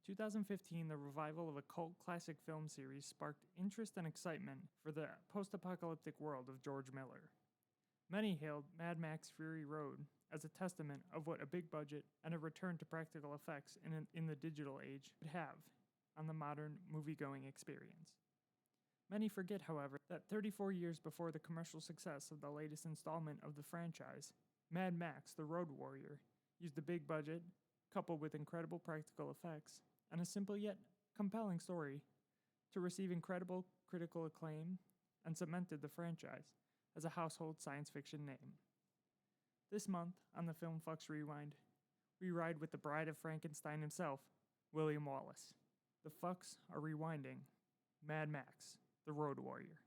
2015, the revival of a cult classic film series sparked interest and excitement for the post-apocalyptic world of George Miller. Many hailed Mad Max Fury Road as a testament of what a big budget and a return to practical effects in the digital age could have on the modern movie-going experience. Many forget, however, that 34 years before the commercial success of the latest installment of the franchise, Mad Max: The Road Warrior used a big budget, coupled with incredible practical effects, and a simple yet compelling story to receive incredible critical acclaim and cemented the franchise as a household science fiction name. This month, on the Film Fuks Rewind, we ride with the Bride of Frankenstein himself, William Wallace. The Fuks are rewinding Mad Max: The Road Warrior.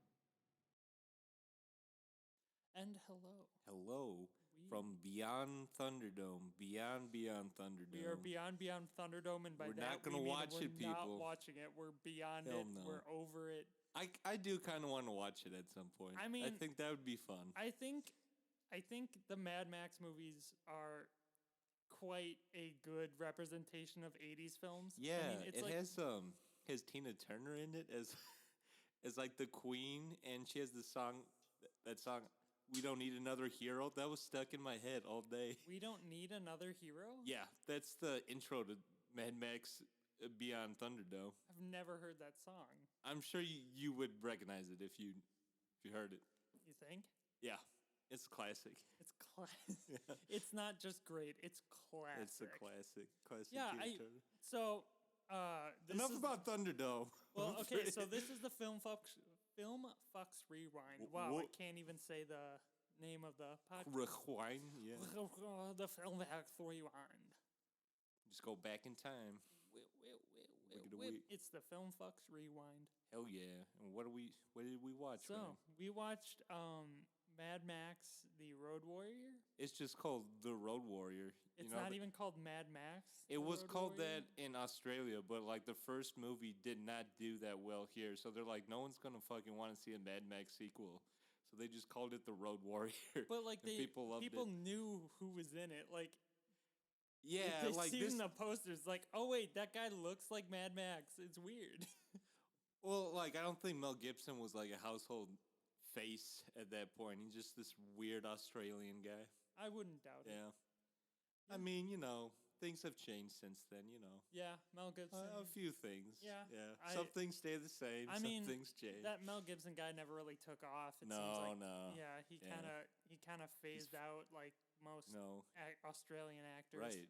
And hello. Hello. From beyond Thunderdome, beyond Thunderdome. We are beyond Thunderdome, and by we're that not gonna we mean watch we're it, people. not watching it. We're beyond Hell it. no. We're over it. I do kind of want to watch it at some point. I mean, I think that would be fun. I think the Mad Max movies are quite a good representation of 80s films. Yeah, I mean, it's has Tina Turner in it as like the queen, and she has the song, that song, We Don't Need Another Hero. That was stuck in my head all day. We Don't Need Another Hero? Yeah, that's the intro to Mad Max Beyond Thunderdome. I've never heard that song. I'm sure you would recognize it if you heard it. You think? Yeah, it's classic. It's classic. Yeah. It's not just great, it's classic. It's a classic. Yeah, so enough about Thunderdome. Well, okay, so this is the Film Fuks Rewind. Wow, I can't even say the name of the podcast. Rewind, yeah. The Film Fuks Rewind. Just go back in time. It's the Film Fuks Rewind. Hell yeah! And what did we watch? So we watched Mad Max: The Road Warrior. It's just called The Road Warrior. It's not even called Mad Max. It was called that in Australia, but like the first movie did not do that well here. So they're like, no one's gonna fucking want to see a Mad Max sequel. So they just called it The Road Warrior. But like people loved people it. knew who was in it. Like, yeah, they like seen the posters. Like, oh wait, that guy looks like Mad Max. It's weird. Well, like I don't think Mel Gibson was like a household face at that point. He's just this weird Australian guy. I wouldn't doubt it. Yeah. I mean, things have changed since then, Yeah, Mel Gibson. A few things. Yeah. Some things stay the same. Some things change. That Mel Gibson guy never really took off. It seems like, no. Yeah, he kind of phased out like most Australian actors. Right.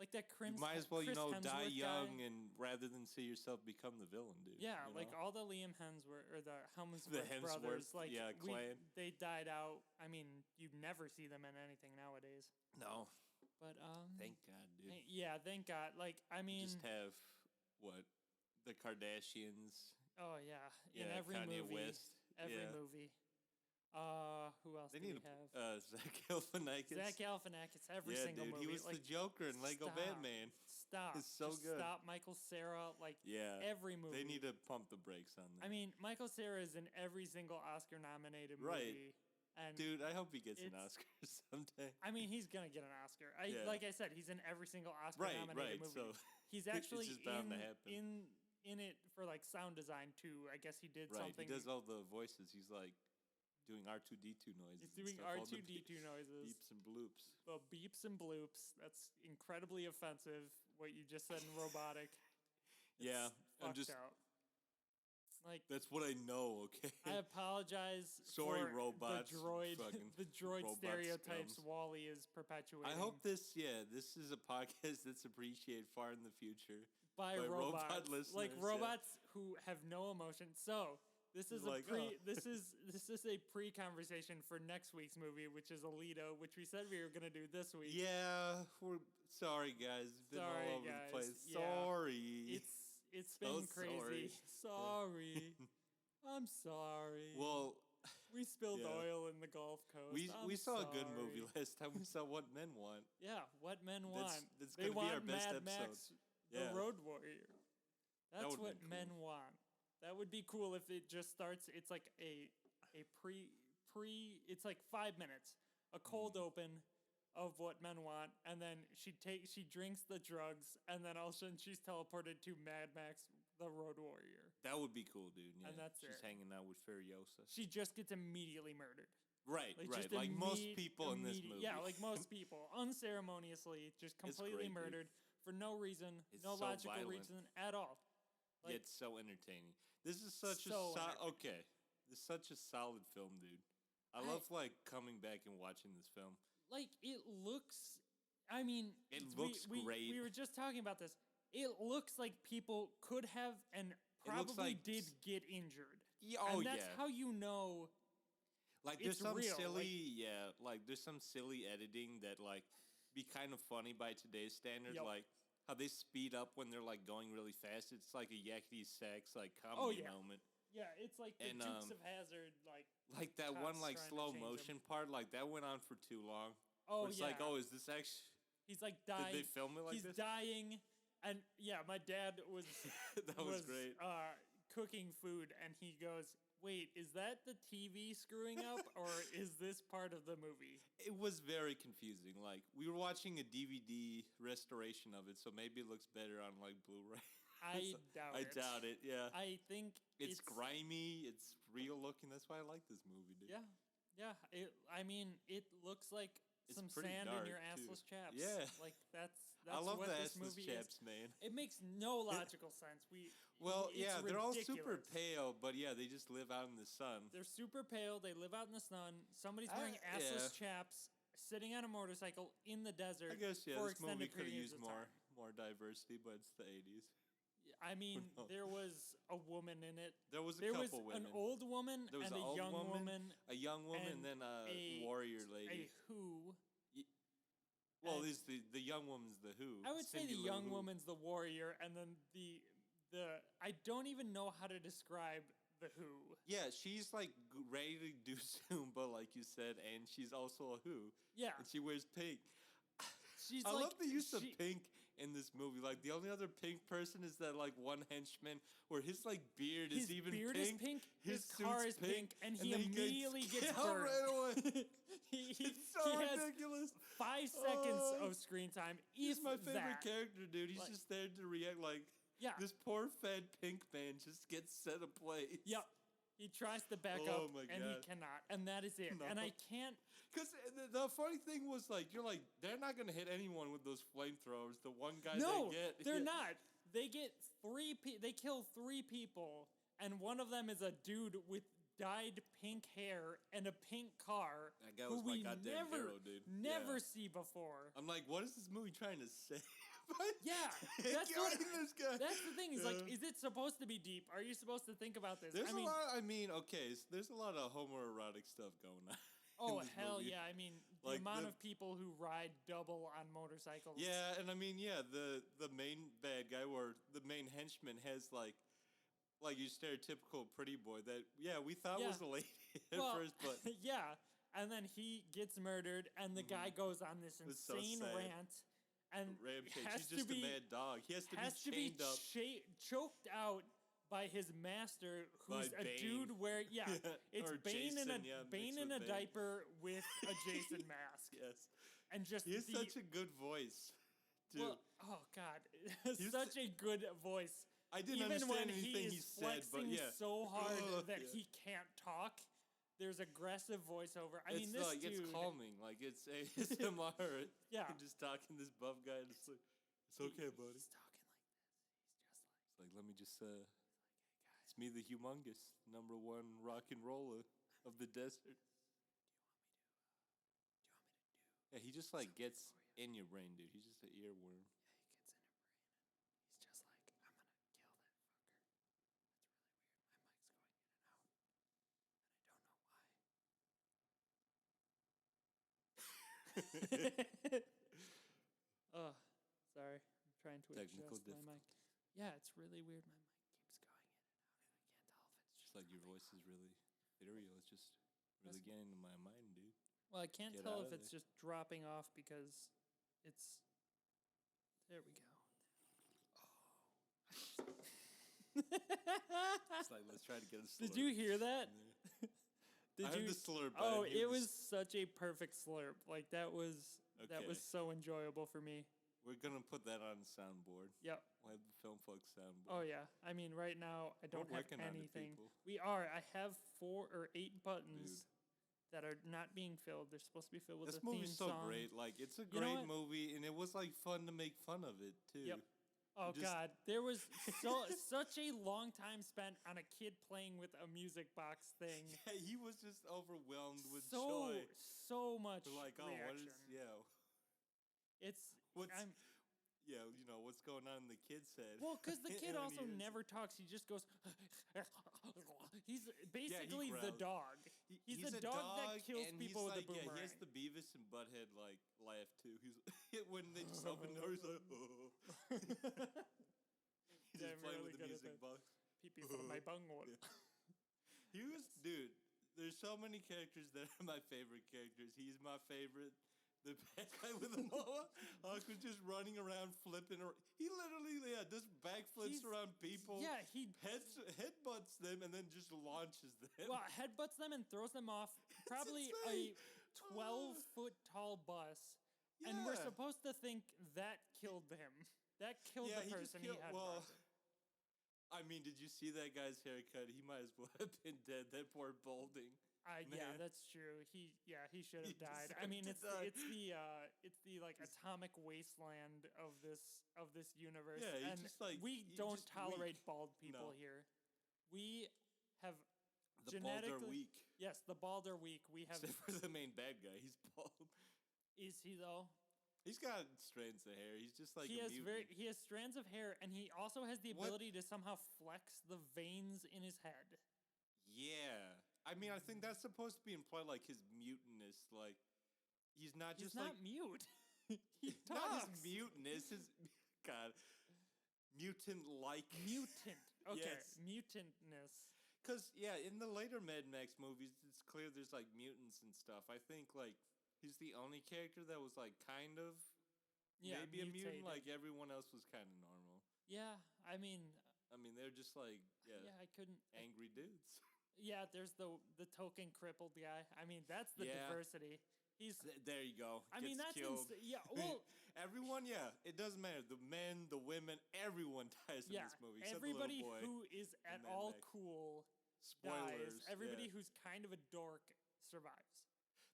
Like that Chris. You might as well, Chris die Hemsworth young guy. and rather than see yourself become the villain, dude. Yeah, like all the Liam Hemsworth or the Hemsworth Hemsworth brothers, like clan. they died out. I mean, you never see them in anything nowadays. No. But thank God, dude. Yeah, thank God. Like, I mean, just have the Kardashians. Oh yeah, in every Kanye movie. West. Every movie. Who else they do need we have? Zach Galifianakis. Zach Galifianakis, every single dude, movie. He was the Joker in Lego Batman. Stop. It's so Just good. Stop. Michael Cera, every movie. They need to pump the brakes on that. I mean, Michael Cera is in every single Oscar-nominated movie. Right. And dude, I hope he gets an Oscar someday. I mean, he's gonna get an Oscar. Like I said, he's in every single Oscar-nominated movie. So he's actually it's just bound to happen. in it for like sound design too. I guess he did something. He does all the voices. He's like doing R2-D2 noises. He's doing R2-D2 noises. Beeps and bloops. Well, beeps and bloops. That's incredibly offensive. What you just said in robotic. I'm just out. Like, that's what I know. Okay. I apologize. Sorry, for robots. The droid stereotypes scums. Wally is perpetuating. I hope this is a podcast that's appreciated far in the future by robots, robot listeners, like robots who have no emotion. So. This is this is a pre-conversation for next week's movie, which is Alito, which we said we were gonna do this week. Yeah, we're sorry guys. It's been all over the place. Yeah. Sorry. It's been crazy. Sorry. I'm sorry. Well, we spilled oil in the Gulf Coast. We saw a good movie last time. We saw What Men Want. Yeah, What Men Want. That's gonna be our best Mad episode. Max, The Road Warrior. That's what men want. That would be cool if it just starts. It's like a pre. It's like 5 minutes, a cold open of what men want, and then she drinks the drugs, and then all of a sudden she's teleported to Mad Max, the Road Warrior. That would be cool, dude. Yeah. And that's she's it. hanging out with Furiosa. She just gets immediately murdered. Right, right. Like most people in this movie. Yeah, like most people. Unceremoniously, just completely great, murdered for no reason, It's no so logical violent. reason at all. Like, It's so entertaining. This is such So okay. This is such a solid film, dude. I love like coming back and watching this film. like it looks. I mean, It looks great. We were just talking about this. It looks like people could have and looks probably like did get injured. Yeah, And that's how you know. Like there's it's some real, silly, like there's some silly editing that like be kind of funny by today's standards, Yep. like how they speed up when they're like going really fast. It's like a yakety sax like comedy moment. Yeah, it's like the And, Dukes of Hazzard, Like that one cops like trying to slow change motion part, like that went on for too long. Oh Where it's yeah. like, oh, is this actually? He's like Did dying. they film it like He's this? dying, and yeah, my dad was That was great. Cooking food, and he goes, "Wait, is that the TV screwing up, or is this part of the movie?" It was very confusing. Like we were watching a DVD restoration of it, so maybe it looks better on like Blu-ray. I doubt I it. doubt it. Yeah, I think it's grimy. It's real looking. That's why I like this movie, dude. Yeah, yeah. I mean, it looks like It's some pretty sand dark, in your too. assless chaps. Yeah. Like that's I love what the this assless movie chaps, is. man. It makes no logical sense. Well, it's yeah, they're all super ridiculous. pale, but yeah, they just live out in the sun. They're super pale. They live out in the sun. Somebody's wearing assless chaps, sitting on a motorcycle in the desert. I guess for this movie extended could have periods used of more time. diversity, but it's the 80s. I mean, knows? there was a woman in it. There was a There was couple women. an old woman There was and an a old young woman. a young woman, and and then a a- warrior A lady. who? Well, and- is the young woman's the Who? I would say Cindy the Lou young Who. woman's the warrior, and then the I don't even know how to describe the Who. Yeah, she's like ready to do soon, but like you said, and she's also a Who, Yeah, and she wears pink. she's I like love the use of she- pink in this movie. Like the only other pink person is that like one henchman where his like beard His is even beard pink. is pink. His suit's car is pink, and he then immediately gets killed burned. right away. he It's so he has ridiculous. 5 seconds Oh, of screen time. He's if my favorite that. character, dude. He's Like- just there to react like Yeah. this poor fed pink man just gets set ablaze. Yep. He tries to back Oh up, my and he God. cannot, and that is it. No. And I can't. Because the funny thing was, like, you're like, they're not going to hit anyone with those flamethrowers. The one guy No, they get. they're not. They get they kill 3 people, and one of them is a dude with dyed pink hair and a pink car That guy who was my we goddamn never, hero, dude. never Yeah. see before. I'm like, what is this movie trying to say? Yeah, that's what. Killing this guy. That's the thing. Is like, Yeah. is it supposed to be deep? Are you supposed to think about this? There's I mean, a lot. I mean, okay, so there's a lot of homoerotic stuff going on. oh in this hell movie. yeah! I mean, the Like, amount the- of people who ride double on motorcycles. Yeah, and I mean, yeah, the main bad guy or the main henchman has like your stereotypical pretty boy that we thought Yeah. was a lady at Well, first, but yeah, and then he gets murdered, and the guy goes on this It's so insane sad. rant, and Rampage. has He's to just be a mad dog. He has to has be to be chained up. choked out by his master, By who's a Bane. dude where it's Or Bane in Jason, yeah, Bane mixed in a with Bane. diaper with a Jason mask, Yes, and just he has the, such a good voice, too. well, oh god, He's such a good voice. I didn't Even understand when anything he he is said, but flexing yeah, so hard that Yeah. he can't talk, there's aggressive voiceover. I mean, it's this like dude. it's calming, like it's ASMR. Yeah. just talking to this buff guy, and it's like, it's okay, buddy. He's talking like this. He's just like. It's like, let me just it's me, the humongous #1 rock and roller of the desert. Yeah, he just like gets in your brain, dude. He's just an earworm. Yeah, he gets in her brain. He's just like, I'm gonna kill that fucker. That's really weird. My mic's going in and out, and I don't know why. Oh, sorry. I'm trying to Technical adjust my mic. Yeah, it's really weird. My mic keeps going in and out. I can't tell if it's Just like your voice is really ethereal. It's just really getting into my mind, dude. Well, I can't Get tell out if of it's there. just dropping off because it's. There we go. It's like, let's try to get it slow. Did you hear that? Did I heard you? the slurp. I Oh, didn't hear it the was such a perfect slurp. Like that was Okay. so enjoyable for me. We're gonna put that on the soundboard. Yep. We'll have the Film Fucks soundboard. Oh yeah. I mean, right now I don't have working on it, anything. people. We are. I have 4 or 8 buttons that are not being filled. They're supposed to be filled with This a theme movie's so song. great. Like, it's a You know great what? movie, and it was like fun to make fun of it too. Yep. Oh Just- God, there was such a long time spent on a kid playing with a music box thing. Yeah, he was just overwhelmed with so joy. so much We're like, oh, reaction. It's what's I'm, you know what's going on in the kid's head? well, because the kid when he also hears it. never talks. He just goes. He's basically the growls. dog. He's the a dog that kills and people he's with a like, boomerang. Yeah, he has the Beavis and Butthead like laugh too. He's when they just open doors, he's like, oh. He's Yeah, just I'm playing really with the good at music that. box. Pee-pee for my bunghole. Yeah. He was, dude. There's so many characters that are my favorite characters. He's my favorite. The bad guy with the mohawk was just running around, flipping. He literally, does backflips around people. Yeah, he headbutts them and then just launches them. well headbutts them and throws them off probably a insane. 12-foot tall bus, and we're Yeah. supposed to think that killed him. That killed the he just person he had. Well, I mean, did you see that guy's haircut? He might as well have been dead. That poor balding. Yeah, man. that's true. He should He have died. I mean, deserved to die. it's the like atomic wasteland of this universe. Yeah, he and just, like, we he don't just tolerate weak. bald people No. here. We have The bald are genetically weak. yes, the bald are weak. We have Except for the main bad guy. He's bald. is he though? He's got strands of hair. He's just like he a has mutant. he has strands of hair, and he also has the ability to somehow flex the veins in his head. Yeah. I mean, I think that's supposed to be implied, like his mutantness. Like, he's not He's just not like mute. He not talks. his mutantness. His God, mutant-like. Mutant. Okay, Yes. mutantness. Because in the later Mad Max movies, it's clear there's like mutants and stuff. I think like he's the only character that was like kind of maybe a mutant. mutated. Like everyone else was kind of normal. Yeah, I mean, They're just like I couldn't. angry dudes. Yeah, there's the token crippled guy. I mean, that's the Yeah. diversity. He's. There you go. I mean, Gets that's killed. yeah. Well, Everyone, it doesn't matter. The men, the women, everyone dies in yeah. this movie. Except Everybody the little boy. who is at Mad all Max. cool Spoilers. dies. Everybody yeah. who's kind of a dork survives.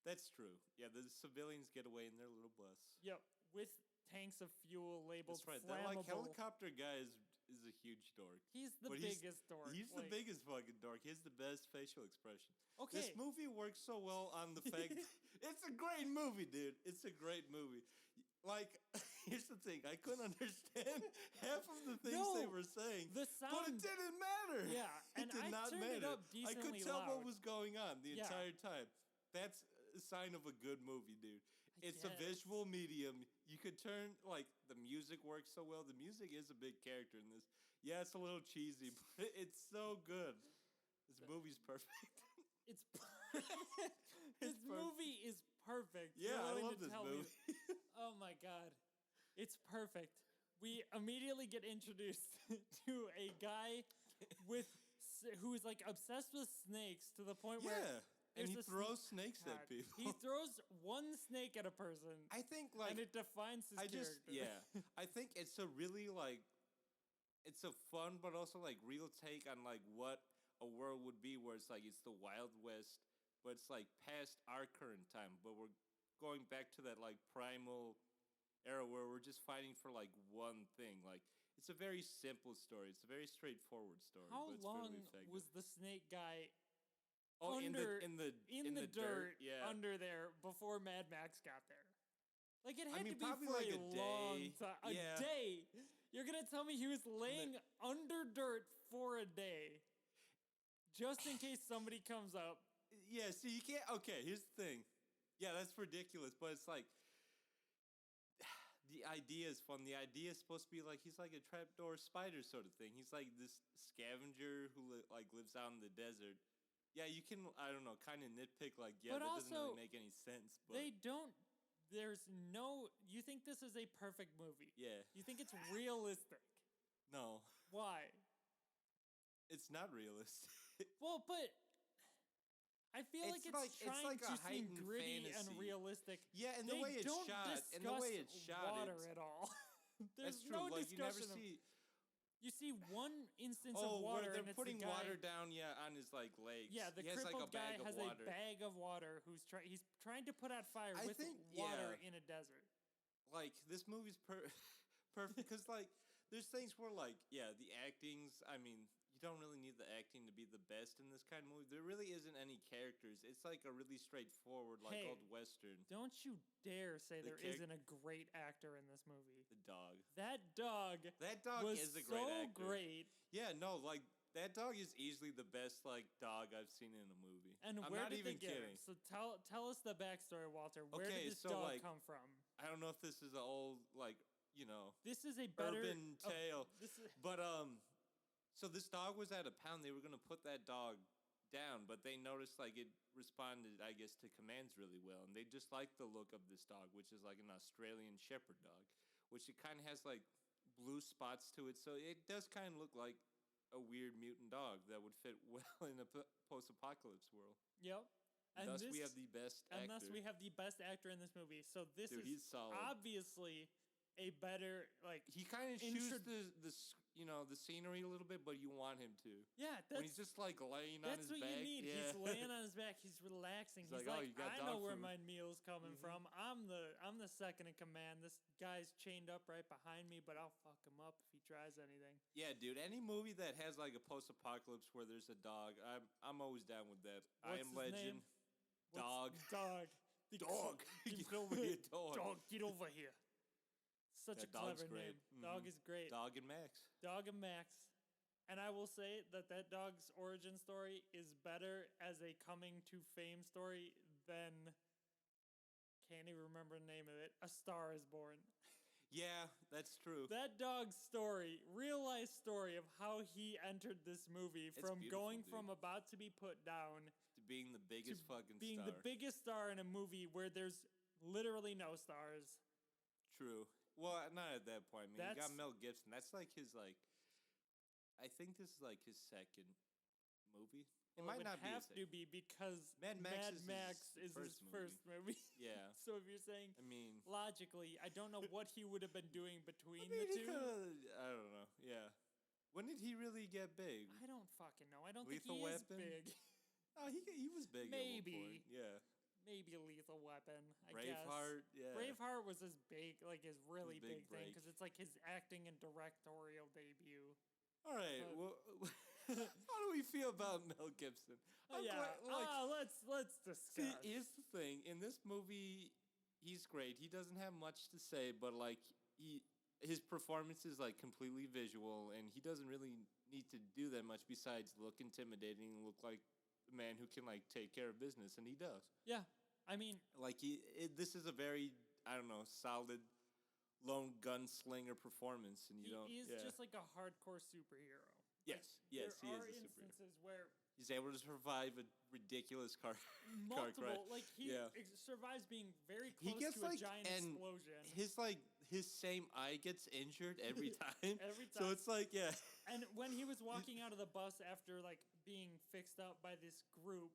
That's true. Yeah, the civilians get away in their little bus. Yep, with tanks of fuel labeled That's right. That like flammable. helicopter guy is a huge dork. He's the But biggest dork. He's the biggest fucking dork. He has the best facial expression. Okay. This movie works so well on the fact it's a great movie, dude. It's a great movie. Like, here's the thing. I couldn't understand half of the things they No, were saying. the But it sound- didn't matter. Yeah, It and did I not turned it matter. up I could decently tell what loud. was going on the Yeah. entire time. That's a sign of a good movie, dude. It's a guess. visual medium. You could turn, like, the music works so well. The music is a big character in this. Yeah, it's a little cheesy, but it's so good. This movie's perfect. It's this It's movie is perfect. Yeah, You're I willing love to this tell me- movie. Oh my god, it's perfect. We immediately get introduced to a guy who is like obsessed with snakes to the point where Yeah, and there's he a throws snakes God, at people. He throws one snake at a person, I think, like, and it defines his character. I think it's a really, like, it's a fun but also, like, real take on, like, what a world would be where it's, like, it's the Wild West, but it's, like, past our current time, but we're going back to that, like, primal era where we're just fighting for, like, one thing. Like, it's a very simple story. It's a very straightforward story. How but it's long really effective. was the snake guy in the dirt Yeah. under there before Mad Max got there? Like it had mean, to be probably for like a a long day. time. A Yeah. day. You're gonna tell me he was laying under dirt for a day, just in case somebody comes up. Yeah, see, you can't. Okay, here's the thing. Yeah, that's ridiculous, but it's like the idea is fun. The idea is supposed to be like he's like a trapdoor spider sort of thing. He's like this scavenger who lives out in the desert. Yeah, you can. I don't know, kind of nitpick. Like, yeah, But that doesn't also, really make any sense. But They don't. There's no. You think this is a perfect movie? yeah, You think it's realistic? no, Why? it's not realistic. Well, but I feel like it's trying to seem gritty and realistic. Yeah, and the way it's shot, water at all. There's that's true. no Like you never discussion. see. You see one instance Oh, of water, where and they're it's putting the guy, water down, on his like legs. Yeah, the he has crippled like a guy bag has of water. a bag of water. He's trying to put out fire I with think, water yeah. in a desert. Like this movie's perfect because like there's things where like the acting's. I mean, you don't really need the acting to be the best in this kind of movie. There really isn't any characters. It's like a really straightforward like Hey, old western. Don't you dare say The there isn't a great actor in this movie. The dog. That dog was is a great so actor. great. Yeah, no, like that dog is easily the best like dog I've seen in a movie. And I'm where not did even they get kidding. him? So tell us the backstory, Walter. Where Okay, did this so, dog like, come from? I don't know if this is an old like This is a better urban tale, This is, but so this dog was at a pound. They were gonna put that dog down, but they noticed like it responded, I guess, to commands really well, and they just liked the look of this dog, which is like an Australian Shepherd dog, which it kind of has like blue spots to it, so it does kind of look like a weird mutant dog that would fit well in a post-apocalypse world. Yep. And thus, we have the best actor. And thus, we have the best actor in this movie. So this Dude, is he's solid. obviously a better He kind of shoots the scenery a little bit, but you want him to. Yeah, when he's just like laying on his back. That's what you need. Yeah. He's laying on his back. He's relaxing. He's like, oh, you got I know dog where food. my meal's coming from. I'm the second in command. This guy's chained up right behind me, but I'll fuck him up if he tries anything. Yeah, dude. Any movie that has like a post-apocalypse where there's a dog, I'm always down with that. What's I Am his Legend. name? Dog. Dog. Dog. Get over here, dog. Dog, get over here. Such a clever great. name. Mm-hmm. Dog is great. Dog and Max. Dog and Max. And I will say that dog's origin story is better as a coming to fame story than, can't even remember the name of it, A Star is Born. Yeah, that's true. That dog's story, real life story of how he entered this movie from going from about to be put down to being the biggest being the biggest star in a movie where there's literally no stars. True. Well, not at that point. I mean, you got Mel Gibson. That's like his I think this is like his second movie. It might not have to be because Mad Max is his first movie. Yeah. So if you're saying, I mean, logically, I don't know what he would have been doing between the two. I don't know. Yeah. When did he really get big? I don't fucking know. I don't Lethal think he Weapon? is big. Oh, he was big. Maybe. At one point. Yeah. Maybe Lethal Weapon. Braveheart. I guess. Yeah. Braveheart was his big, like his really big thing break. because it's like his acting and directorial debut. All right. Well, how do we feel about Mel Gibson? Let's discuss. See, here's the thing. In this movie, he's great. He doesn't have much to say, but like his performance is like completely visual, and he doesn't really need to do that much besides look intimidating and look like a man who can like take care of business, and he does. Yeah, I mean, like this is a very solid lone gunslinger performance, and he is just like a hardcore superhero. Yes, yes, he is a superhero. There are instances where he's able to survive a ridiculous car crash. Like he survives being very close to a giant explosion. His same eye gets injured every time. Every time. So it's like, yeah. And when he was walking out of the bus after like being fixed up by this group,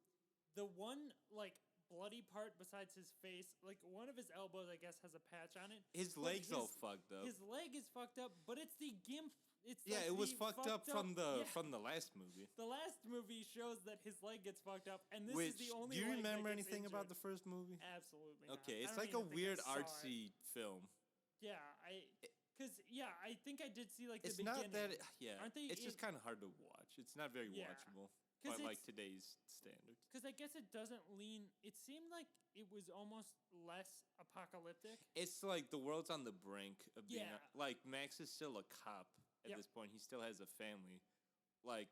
the one like bloody part besides his face, like one of his elbows, I guess, has a patch on it. His leg's all fucked up. His leg is fucked up, but it's the gimp. It was fucked up from the last movie. The last movie shows that his leg gets fucked up, and this is the only. Do you remember leg anything about the first movie? Absolutely. Okay, it's like a weird artsy film. Yeah, I think I did see like the beginning. It's not that. Aren't they? It's just kind of hard to watch. It's not very watchable by like today's standards. Because I guess it doesn't lean. It seemed like it was almost less apocalyptic. It's like the world's on the brink of being. Like Max is still a cop. At this point, he still has a family. Like,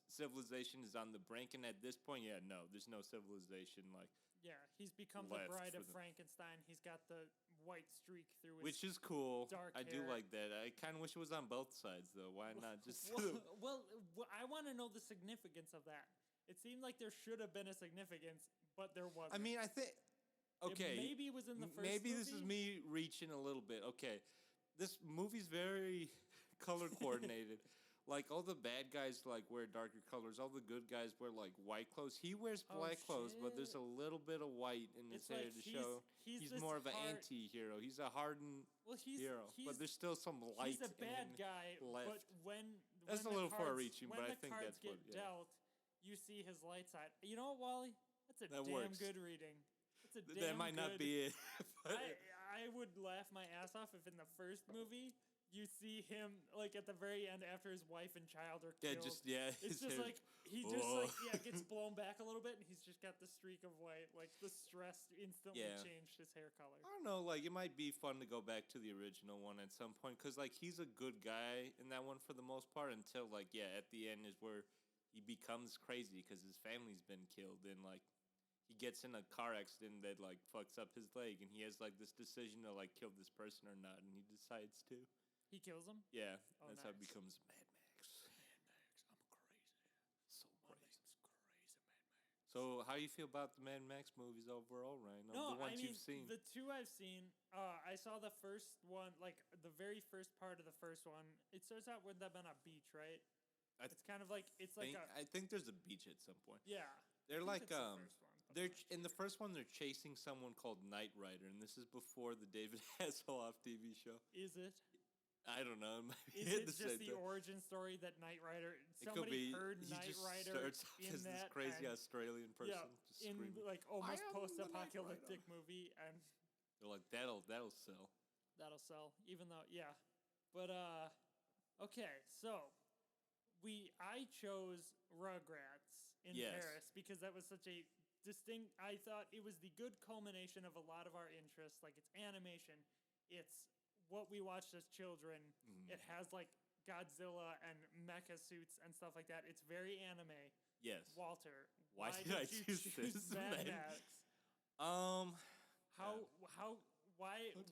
civilization is on the brink, and at this point, there's no civilization. Like, he's become the bride of Frankenstein. He's got the white streak through his which is cool. Dark I hair. do like that. I kind of wish it was on both sides, though. Why not just? Well, I want to know the significance of that. It seemed like there should have been a significance, but there wasn't. I mean, I think. Okay. Maybe it was in the first. Maybe this is me reaching a little bit. Okay, this movie's very color coordinated, like all the bad guys like wear darker colors. All the good guys wear like white clothes. He wears black clothes, but there's a little bit of white in his hair to show he's more of an anti-hero. He's a hardened hero, but the's still some light. He's a bad guy, left. but when that's a little far-reaching, but I think that's what dealt, you see his light side. You know what, Wally? That's a damn works. good reading. That might not be it. I would laugh my ass off if in the first movie you see him like at the very end after his wife and child are killed. It's just like he gets blown back a little bit, and he's just got the streak of white. Like the stress instantly changed his hair color. I don't know. Like it might be fun to go back to the original one at some point, because like he's a good guy in that one for the most part until like at the end is where he becomes crazy because his family's been killed, and like he gets in a car accident that like fucks up his leg, and he has like this decision to like kill this person or not, and he decides to. He kills him? Yeah, that's how it becomes Mad Max. I'm crazy. So crazy. So how you feel about the Mad Max movies overall, Ryan? No, the ones you've seen. The two I've seen, I saw the first one, like the very first part of the first one. It starts out with them on a beach, right? It's kind of like I think there's a beach at some point. Yeah. They're like they're in the first one they're chasing someone called Knight Rider, and this is before the David Hasselhoff TV show. Is it? I don't know. Is it just the origin story that Knight Rider? Somebody heard Knight Rider in as this crazy Australian person, just in screaming. Like almost post-apocalyptic movie, and they're like that'll sell. That'll sell, even though but okay, so I chose Rugrats in Paris because that was such a distinct. I thought it was the good culmination of a lot of our interests. Like it's animation, it's what we watched as children. It has like Godzilla and mecha suits and stuff like that. It's very anime. Yes. Walter, why did I choose this? Mad Max?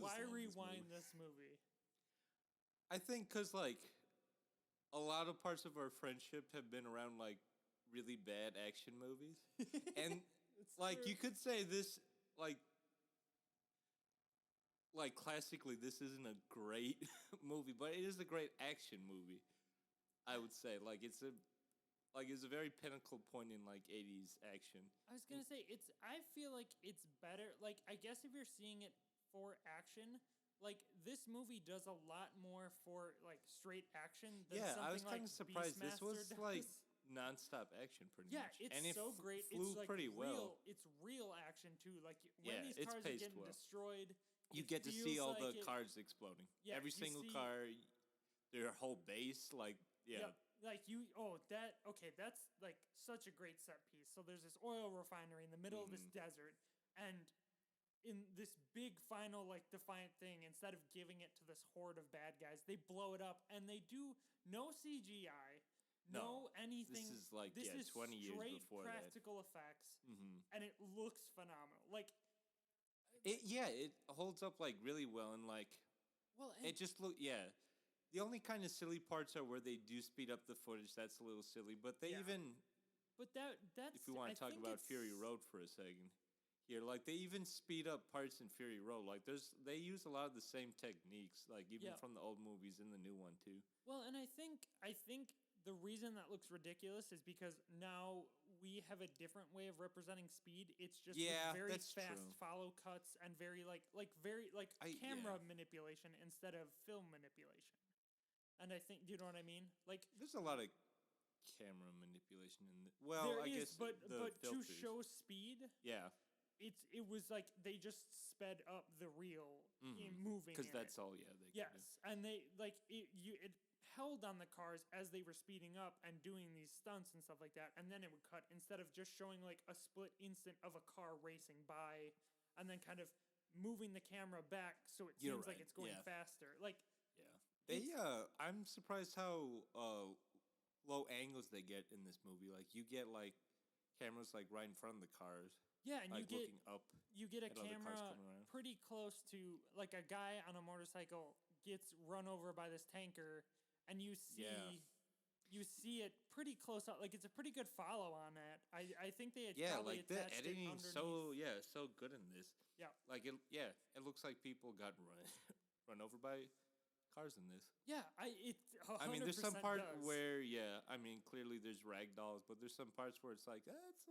Why rewind this movie? I think because like a lot of parts of our friendship have been around like really bad action movies, and like true. You could say this like classically, this isn't a great movie, but it is a great action movie. I would say it's a very pinnacle point in like 80s action. I was gonna say I feel like it's better. Like I guess if you're seeing it for action, like this movie does a lot more for like straight action than something I was kind of surprised. This was does. like non-stop action pretty much. Yeah, it's so great. Flew it's like pretty well. It's real action too. Like when these cars are getting destroyed. You get to see all the cars exploding. Yeah, every single car, their whole base, like like that's like such a great set piece. So there's this oil refinery in the middle of this desert, and in this big final like defiant thing, instead of giving it to this horde of bad guys, they blow it up, and they do no CGI, no anything. This is like 20 years before practical effects, and it looks phenomenal. Like. It holds up like really well, and like it just the only kind of silly parts are where they do speed up the footage. That's a little silly, but they that's if we want to talk about Fury Road for a second here, like they even speed up parts in Fury Road. Like they use a lot of the same techniques, like even from the old movies in the new one too. Well, and I think the reason that looks ridiculous is because now we have a different way of representing speed. It's just very fast follow cuts and very camera manipulation instead of film manipulation. And I think, you know what I mean? Like there's a lot of camera manipulation in guess but to show speed, it was like they just sped up the reel in moving because that's all they could do. And they like it held on the cars as they were speeding up and doing these stunts and stuff like that, and then it would cut instead of just showing like a split instant of a car racing by and then kind of moving the camera back so it seems like it's going faster. Like I'm surprised how low angles they get in this movie. Like you get like cameras like right in front of the cars. Yeah, and like looking up. You get a camera pretty close to like a guy on a motorcycle gets run over by this tanker. And you see it pretty close up. Like it's a pretty good follow on that. I think they had probably like the editing so good in this. Yeah, like it looks like people got run over by cars in this. Yeah, it's 100% I mean, there's some part does. where, I mean, clearly there's rag dolls, but there's some parts where it's like, that's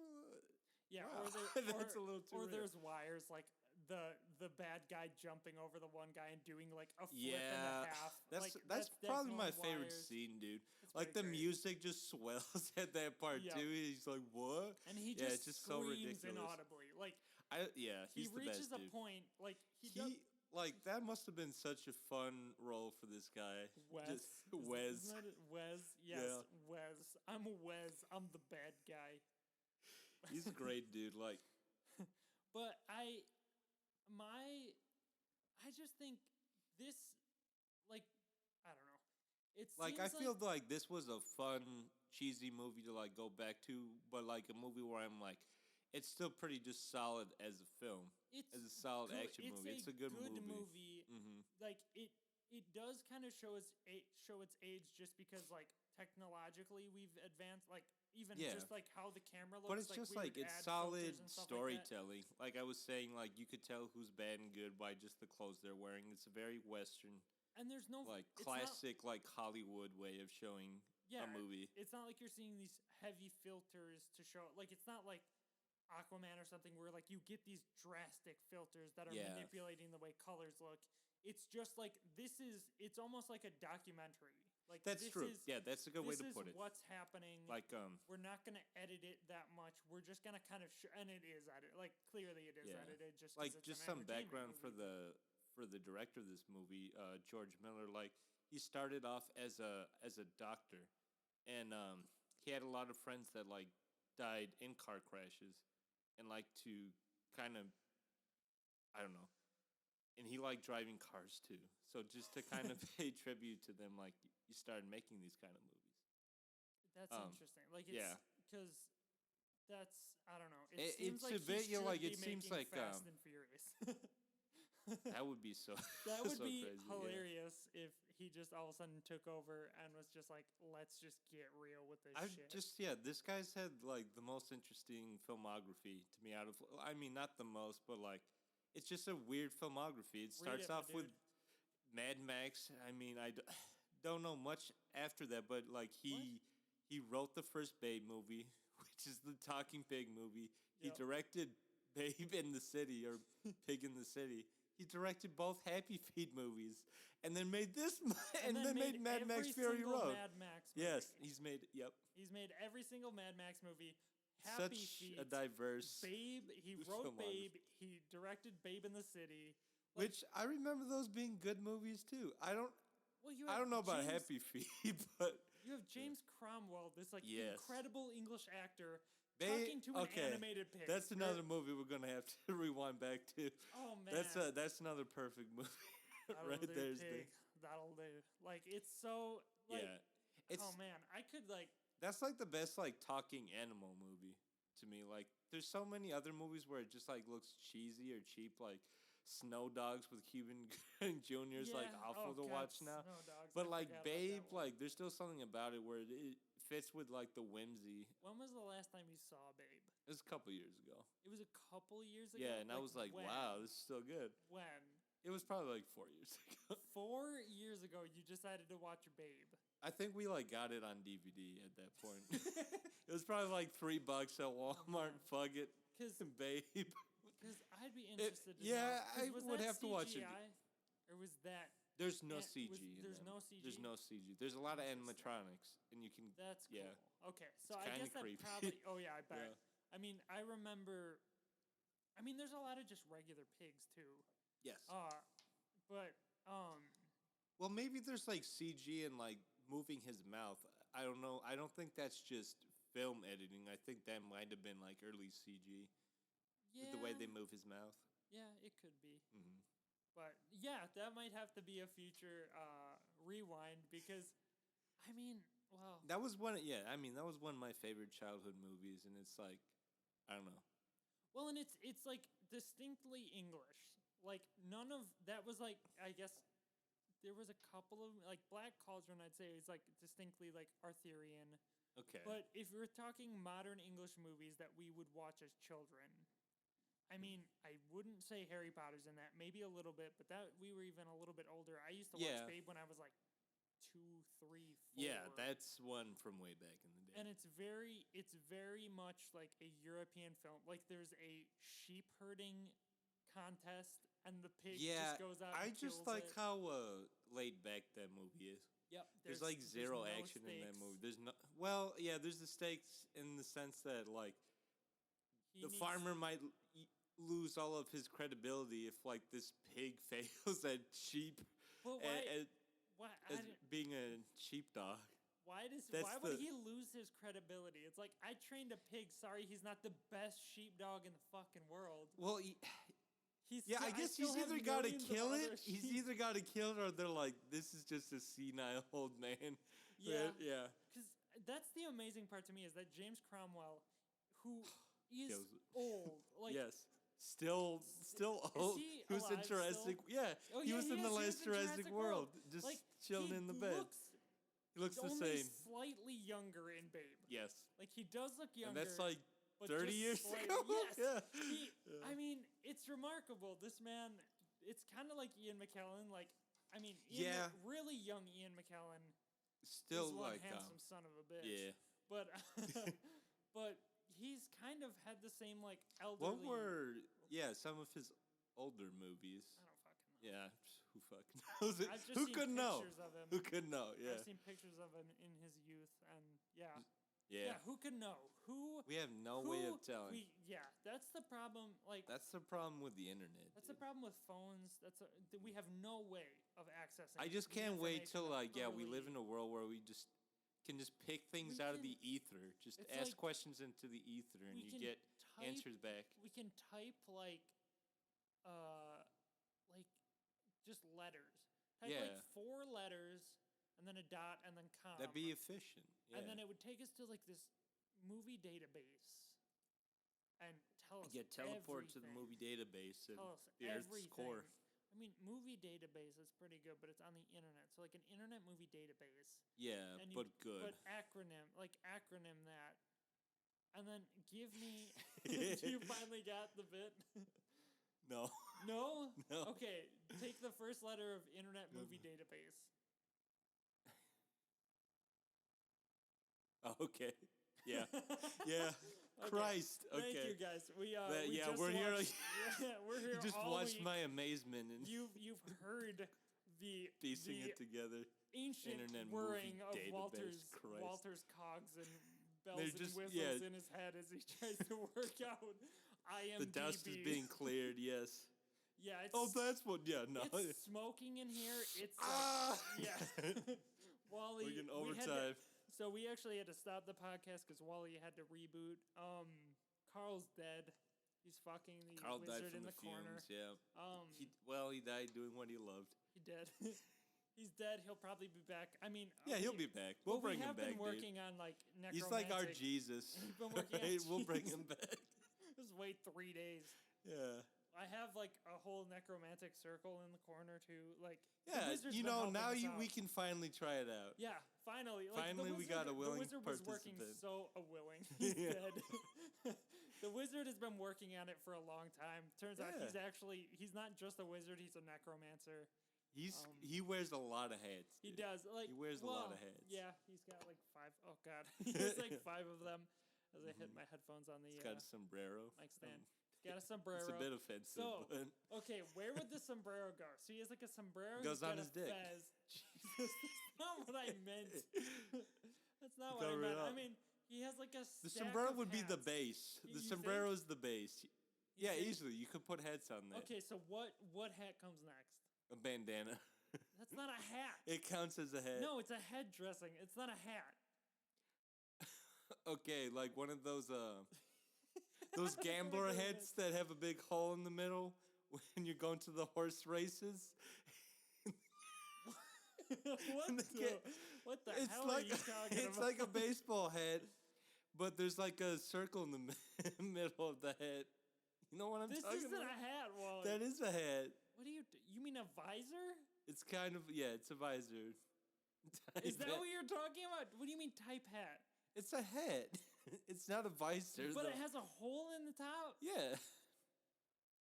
yeah, wow. That's a little too or rare. there's wires like the bad guy jumping over the one guy and doing like a flip and a half. That's probably my definitely favorite wires. scene, dude. It's Like the pretty great. music just swells at that part Yep. too. He's like, "What?" And he Yeah, just it's just so screams ridiculous. inaudibly. Like He's he the reaches best, a dude. point like he does. Like that must have been such a fun role for this guy. Wes. Just Wes. Isn't that it? Wes. Yes, Yeah. Wes. I'm Wes. I'm the bad guy. He's a great dude. Like, but I just think this, like, I don't know. It's like I feel like this was a fun, cheesy movie to like go back to, but like a movie where I'm like, it's still pretty just solid as a film, as a solid action movie. It's a good movie. Mm-hmm. Like it does kind of show its age just because like technologically we've advanced. Like even just like how the camera looks. But it's just like it's solid storytelling. Like I was saying, like you could tell who's bad and good by just the clothes they're wearing. It's a very Western, and there's no like classic like Hollywood way of showing a movie. It's not like you're seeing these heavy filters to show. Like it's not like Aquaman or something where like you get these drastic filters that are manipulating the way colors look. It's just like it's almost like a documentary. Like that's true. That's a good way to put it. What's happening? Like we're not gonna edit it that much. We're just gonna kind of and it is edited. Like clearly it is edited. Just like it's just an some background movie. for the director of this movie, George Miller. Like he started off as a doctor, and he had a lot of friends that like died in car crashes, and like to kind of I don't know. And he liked driving cars too. So just to kind of pay tribute to them, like you started making these kind of movies. That's interesting. Like it's because that's I don't know. It it's seems like a bit like it seems like Fast and Furious. that would be so. That would so be crazy, hilarious if he just all of a sudden took over and was just like, let's just get real with this shit. This guy's had like the most interesting filmography to me out of. I mean, not the most, but like. It's just a weird filmography. It starts off with Mad Max. I mean, I don't know much after that, but like he wrote the first Babe movie, which is the Talking Pig movie. He directed Babe in the City or Pig in the City. He directed both Happy Feet movies, and then made this, and then made Mad Max Fury Road. Mad Max movie. Yes, he's made every single Mad Max movie. Such a diverse Babe. He wrote Babe. He directed Babe in the City, which I remember those being good movies too. I don't know about Happy Feet, but you have James Cromwell, this like incredible English actor, talking to an animated pig. That's another movie we're gonna have to rewind back to. Oh man, that's another perfect movie. Right there's pig. That'll do. Like it's so like oh man, I could like. That's like the best like talking animal movie to me. Like there's so many other movies where it just like looks cheesy or cheap, like Snow Dogs with Cuban Jr. is like awful to watch now. But like Babe, like there's still something about it where it fits with like the whimsy. When was the last time you saw Babe? It was a couple years ago. It was a couple years ago? Yeah, and I was like, wow, this is still good. When? It was probably like 4 years ago. 4 years ago, you decided to watch Babe. I think we like got it on DVD at that point. It was probably like $3 at Walmart. Fuck it, Babe. Because I'd be interested. I would have to watch it. Or was that? There's no CG. There's no CG. There's no CG. There's a lot of animatronics, and you can. That's cool. Yeah. Okay, so I guess that probably. Oh yeah, I bet. Yeah. I mean, I remember. I mean, there's a lot of just regular pigs too. Yes. But Well, maybe there's like CG and like moving his mouth. I don't know. I don't think that's just film editing. I think that might have been like early CG. Yeah. With the way they move his mouth. Yeah, it could be. Mm-hmm. But yeah, that might have to be a future rewind because, I mean, well, that was one. Yeah, I mean, that was one of my favorite childhood movies, and it's like, I don't know. Well, and it's like distinctly English. Like none of that was like I guess there was a couple of like Black Cauldron. I'd say is like distinctly like Arthurian. Okay. But if we're talking modern English movies that we would watch as children, I mean, I wouldn't say Harry Potter's in that. Maybe a little bit, but that we were even a little bit older. I used to watch Babe when I was like 2, 3, 4. Yeah, that's one from way back in the day. And it's very much like a European film. Like there's a sheep herding contest, and the pig just goes out. I and just kills like it. how laid back that movie is. Yep. There's like zero no action in that stakes. movie. There's no. Well, yeah, there's the stakes in the sense that like the farmer might lose all of his credibility if like this pig fails at sheep. Well, as being a sheepdog. Why would he lose his credibility? It's like, I trained a pig. Sorry, he's not the best sheepdog in the fucking world. Well, I guguess he's either got to kill it. He's either got to kill it, or they're like, this is just a senile old man. Yeah, yeah. Because that's the amazing part to me is that James Cromwell, who is old, like still old. Who's in Jurassic? Still? Yeah, Oh, he was in the last Jurassic World, just like, chilling in the bed. He looks the same. Slightly younger in Babe. Yes. Like he does look younger. And that's like 30 years ago. Yes. I mean, it's remarkable. This man, it's kind of like Ian McKellen. Like, I mean, really young Ian McKellen. Still is one like handsome son of a bitch. Yeah. But but he's kind of had the same like elderly. What were some of his older movies? I don't fucking know. Yeah, who fucking knows it? I've just Who seen could know? Of him. Who could know? Yeah. I've seen pictures of him in his youth, and Yeah. Who could know? We have no way of telling. That's the problem. Like that's the problem with the internet. That's the problem with phones. We have no way of accessing. I just can't wait till we live in a world where we just can just pick things out of the ether. Just ask questions into the ether, and you get answers back. We can type like just letters. Type like 4 letters. And then a dot, and then comma. That'd be efficient. Yeah. And then it would take us to like this movie database, and tell us teleport to the movie database and the Earth's core. I mean, movie database is pretty good, but it's on the internet. So like an internet movie database. Yeah, but good. But acronym that, and then give me. You finally got the bit. No. No. No. Okay, take the first letter of internet movie database. Okay. Yeah. Yeah. Okay. Christ. Okay. Thank you guys. We're here. We're here. You just all watched week. my amazement, and you've heard the piecing it together. Ancient internet whirring of Walter's cogs and bells and whistles in his head as he tries to work out IMDb. The dust is being cleared. Yes. Yeah. That's what. Yeah. No. It's smoking in here. It's Wally. We're getting overtime. So we actually had to stop the podcast because Wally had to reboot. Carl's dead. He's fucking the wizard in the corner. Yeah. He died doing what he loved. He did. He's dead. He'll probably be back. I mean, he'll be back. We'll bring him back. We have been working on like necromantic. He's like our Jesus. We've been working on Jesus. We'll bring him back. Just wait 3 days. Yeah. I have like a whole necromantic circle in the corner too. Like now we can finally try it out. Yeah, finally. Like, finally, we got a willing participant. The wizard was working so willing. He's dead. The wizard has been working on it for a long time. Turns out he's not just a wizard. He's a necromancer. He wears a lot of hats. He does. Like he wears a lot of hats. Yeah, he's got like 5. Oh God, he has like 5 of them. As I hit my headphones on the. He's got a sombrero. Mic stand. Got a sombrero. It's a bit offensive. So, but okay, where would the sombrero go? So he has like a sombrero. Goes on his dick. Jesus, that's not what I meant. That's not what I meant. I mean, he has like a. The sombrero would be the base. The sombrero is the base. Yeah, easily. You could put hats on that. Okay, so what hat comes next? A bandana. That's not a hat. It counts as a hat. No, it's a head dressing. It's not a hat. Okay, like one of those gambler hats that have a big hole in the middle when you're going to the horse races. What the hell are you talking about? It's like a baseball hat, but there's like a circle in the middle of the hat. You know what I'm talking about? This isn't a hat, Wally. That is a hat. What do you mean a visor? It's kind of, it's a visor. Is that what you're talking about? What do you mean type hat? It's a hat. It's not a visor. But it has a hole in the top? Yeah.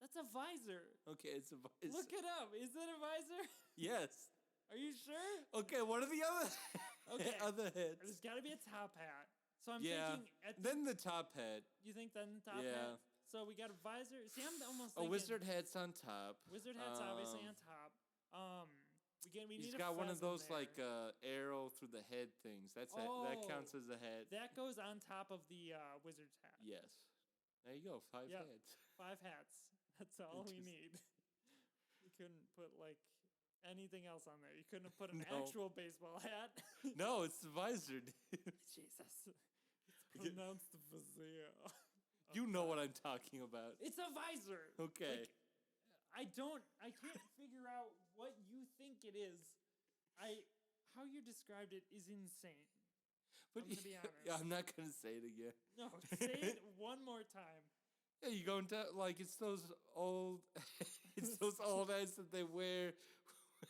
That's a visor. Okay, it's a visor. Look it up. Is it a visor? Yes. Are you sure? Okay, what are the other Okay. other heads? There's got to be a top hat. So I'm Yeah. thinking. Then the top hat. You think then the top Yeah. hat? So we got a visor. See, I'm almost A thinking. wizard hat's on top. Wizard hat's obviously on top. We He's need got a one of fez in those there. like arrow through the head things. That counts as a head. That goes on top of the wizard's hat. Yes. There you go. 5 Yep. heads. 5 hats. That's all we need. You couldn't put like anything else on there. You couldn't have put an No. actual baseball hat. No, it's the visor, dude. Jesus. It's pronounced vizier. You know what I'm talking about. It's a visor. Okay. Like, I can't figure out what you think it is. How you described it is insane. But I'm gonna be honest. I'm not gonna say it again. No, say it one more time. Yeah, you go into like it's those old heads that they wear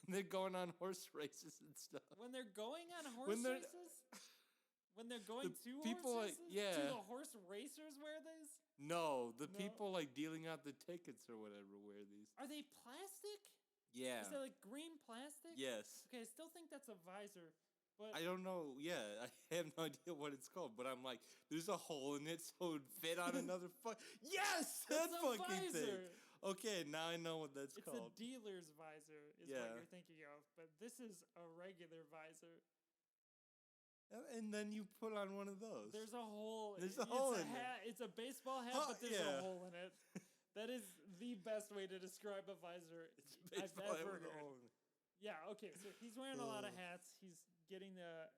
when they're going on horse races and stuff. When they're going on When horse they're- races? When they're going The to people, horse like, races? yeah. Do the horse racers wear these? No, the No. people like dealing out the tickets or whatever wear these. Are they plastic? Yeah. Is that like green plastic? Yes. Okay, I still think that's a visor, but I don't know. Yeah, I have no idea what it's called, but I'm like, there's a hole in it, so it'd fit on another. Yes, that It's a fucking thing. visor. Okay, now I know what that's It's called. a dealer's visor, is Yeah. what you're thinking of. But this is a regular visor. And then you put on one of those. There's a hole. There's a hole in it. hat. It's a baseball hat, Huh, but there's yeah. a hole in it. That is the best way to describe a visor It's a I've baseball hat ever with a heard. hole in it. Yeah, okay, so he's wearing a lot of hats. He's getting the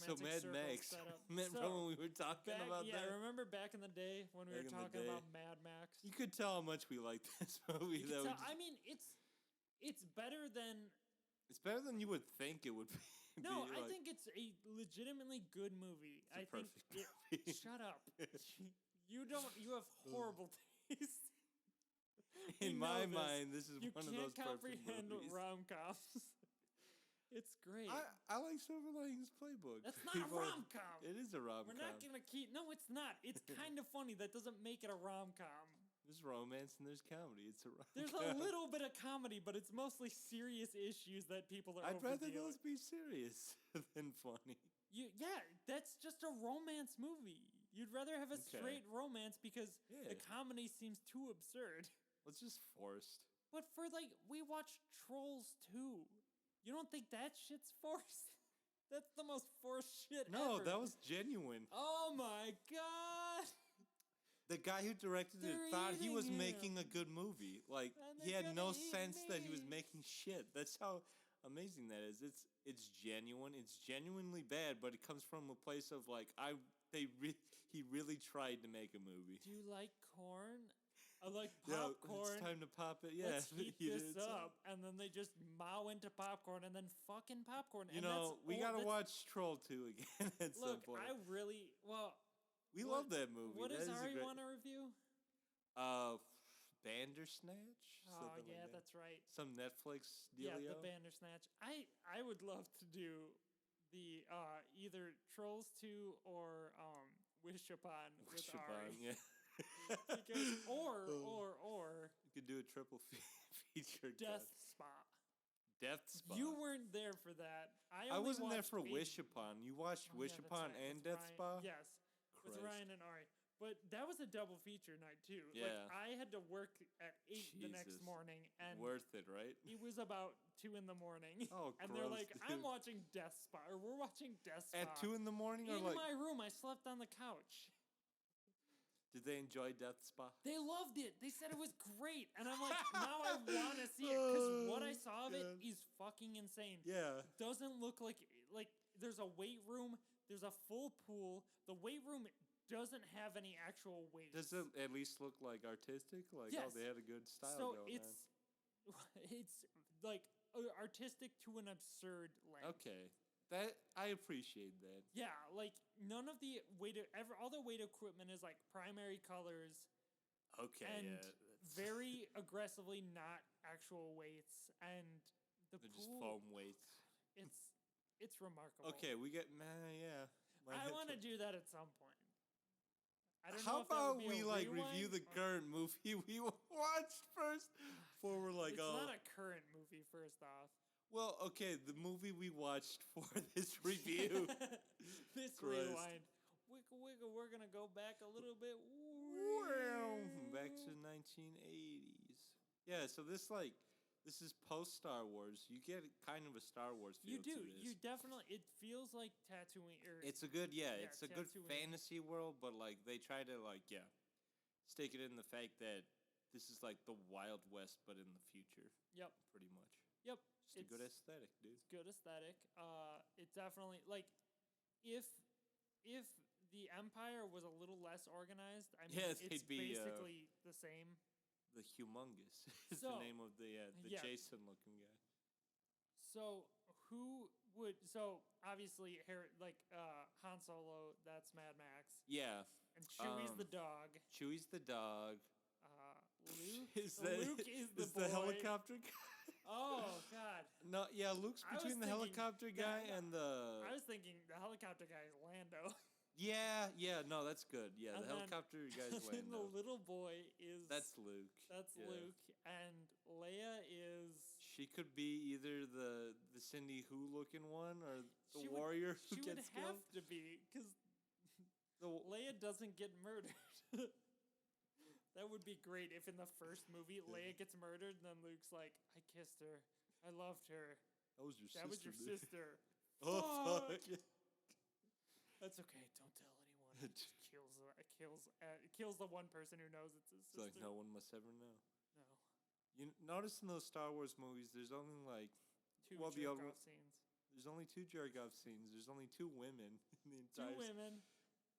So necromantic Mad circle Max. set up. Remember when we were talking about that? Remember back in the day when we Back were in the talking day. about Mad Max? You could tell how much we liked this movie. You That could tell- I mean, it's better than... it's better than you would think it would be. No, I like, think it's a legitimately good movie. it's a I think perfect movie. Shut up. You have horrible taste. In We know my this. mind, this is You one of can't those perfect comprehend movies. rom-coms. It's great. I like Silver Linings Playbook. That's not a People- rom-com. It is a rom-com. We're not gonna keep. No, it's not. It's kind of funny. That doesn't make it a rom-com. There's romance and there's comedy. It's a rom-com. There's a little bit of comedy, but it's mostly serious issues that people are. I'd rather overdealing. those be serious than funny. That's just a romance movie. You'd rather have a Okay. straight romance because Yeah. the comedy seems too absurd. Well, it's just forced. But for we watched Trolls 2. You don't think that shit's forced? That's the most forced shit No, ever. that was genuine. Oh my god! The guy who directed it They're thought he was eating making him. a good movie. Like And he they're had no gonna eat sense that he was me. making shit. That's how amazing that is. It's genuine. It's genuinely bad, but it comes from a place of like he really tried to make a movie. Do you like corn? I like Yeah, popcorn. it's time to pop it. Yeah, Let's heat he this did, so- up, and then they just mow into popcorn, and then fucking popcorn. You and know, that's we all- gotta that's- watch Troll 2 again at some Look, point. We what- love that movie. What That does is a Ari great- want to review? Bandersnatch? Oh Something yeah, like that. that's right. Some Netflix dealio. Yeah, the Bandersnatch. I would love to do the either Trolls 2 or Wish Upon with Wish Ari. upon, yeah. Because, or You could do a triple feature. Death cut. Spa. Death Spa. You weren't there for that. I only wasn't there watched for Baby- Wish Upon. You watched Oh, Wish yeah, that's Upon right, and with Death Ryan. Spa? Yes, with Christ. Ryan and Ari. But that was a double feature night too. Yeah. Like I had to work at 8 the next Jesus. morning, and Worth it, right? it was about 2 in the morning. Oh, and they're gross, like, "I'm dude. watching Death Spa," or "We're watching Death Spa." At 2 in the morning, or in like, my room, I slept on the couch. did they enjoy Death Spa? They loved it. They said it was great, and I'm like, now I want to see it because what I saw of it God. is fucking insane. Yeah. Doesn't look like there's a weight room, there's a full pool. The weight room doesn't have any actual weights. Does it at least look like artistic? Like, Yes. oh, they had a good style so going it's like artistic to an absurd on. length. Okay. That I appreciate that. Yeah, like none of the all the weight equipment is like primary colors Okay, and yeah. that's- very aggressively not actual weights, and the They're just pool. foam weights. It's remarkable. Okay, we get, man, yeah. My I head want to felt- do that at some point. I don't How know if that about would be we a like review rewind the or- current movie we watched first before we're like, It's oh, not a current movie. First off, well, okay, the movie we watched for this review. this Christ. rewind. Wiggle wiggle. We're gonna go back a little bit. Back to 1980s. Yeah, so this is post Star Wars. You get kind of a Star Wars feel. You do. To this. You definitely. It feels like Tatooine. It's a good, it's a good Tatooine. fantasy world, but like they try to stick it in the fact that this is like the Wild West, but in the future. Yep. Pretty much. Yep. Just a good aesthetic, dude. It's good aesthetic. It definitely like if the Empire was a little less organized, I mean, it's be basically the same. The Humongous is So, the name of the yeah. Jason looking guy. So who would? So obviously, Han Solo. That's Mad Max. Yeah. And Chewie's the dog. Chewie's the dog. Luke. Luke is the the boy. helicopter guy. Oh God. No, yeah, Luke's I was between the thinking helicopter guy and the. I was thinking the helicopter guy is Lando. Yeah, no, that's good. Yeah, And the helicopter guy's And then the Lando. little boy is. That's Luke. That's yeah. Luke, and Leia is. She could be either the Cindy Who looking one or the She warrior who She would gets have killed. to be because The, Leia doesn't get murdered. That would be great if in the first movie Leia gets murdered, and then Luke's like, "I kissed her, I loved her. that was your That sister. was your dude. sister." Oh fuck! That's okay. Don't tell anyone. It just kills the one person who knows it's his It's sister. like no one must ever know. No. You notice in those Star Wars movies, there's only like Two Well, the jerk other- off scenes. there's only 2 jerk off scenes. There's only 2 women in the entire. 2 women,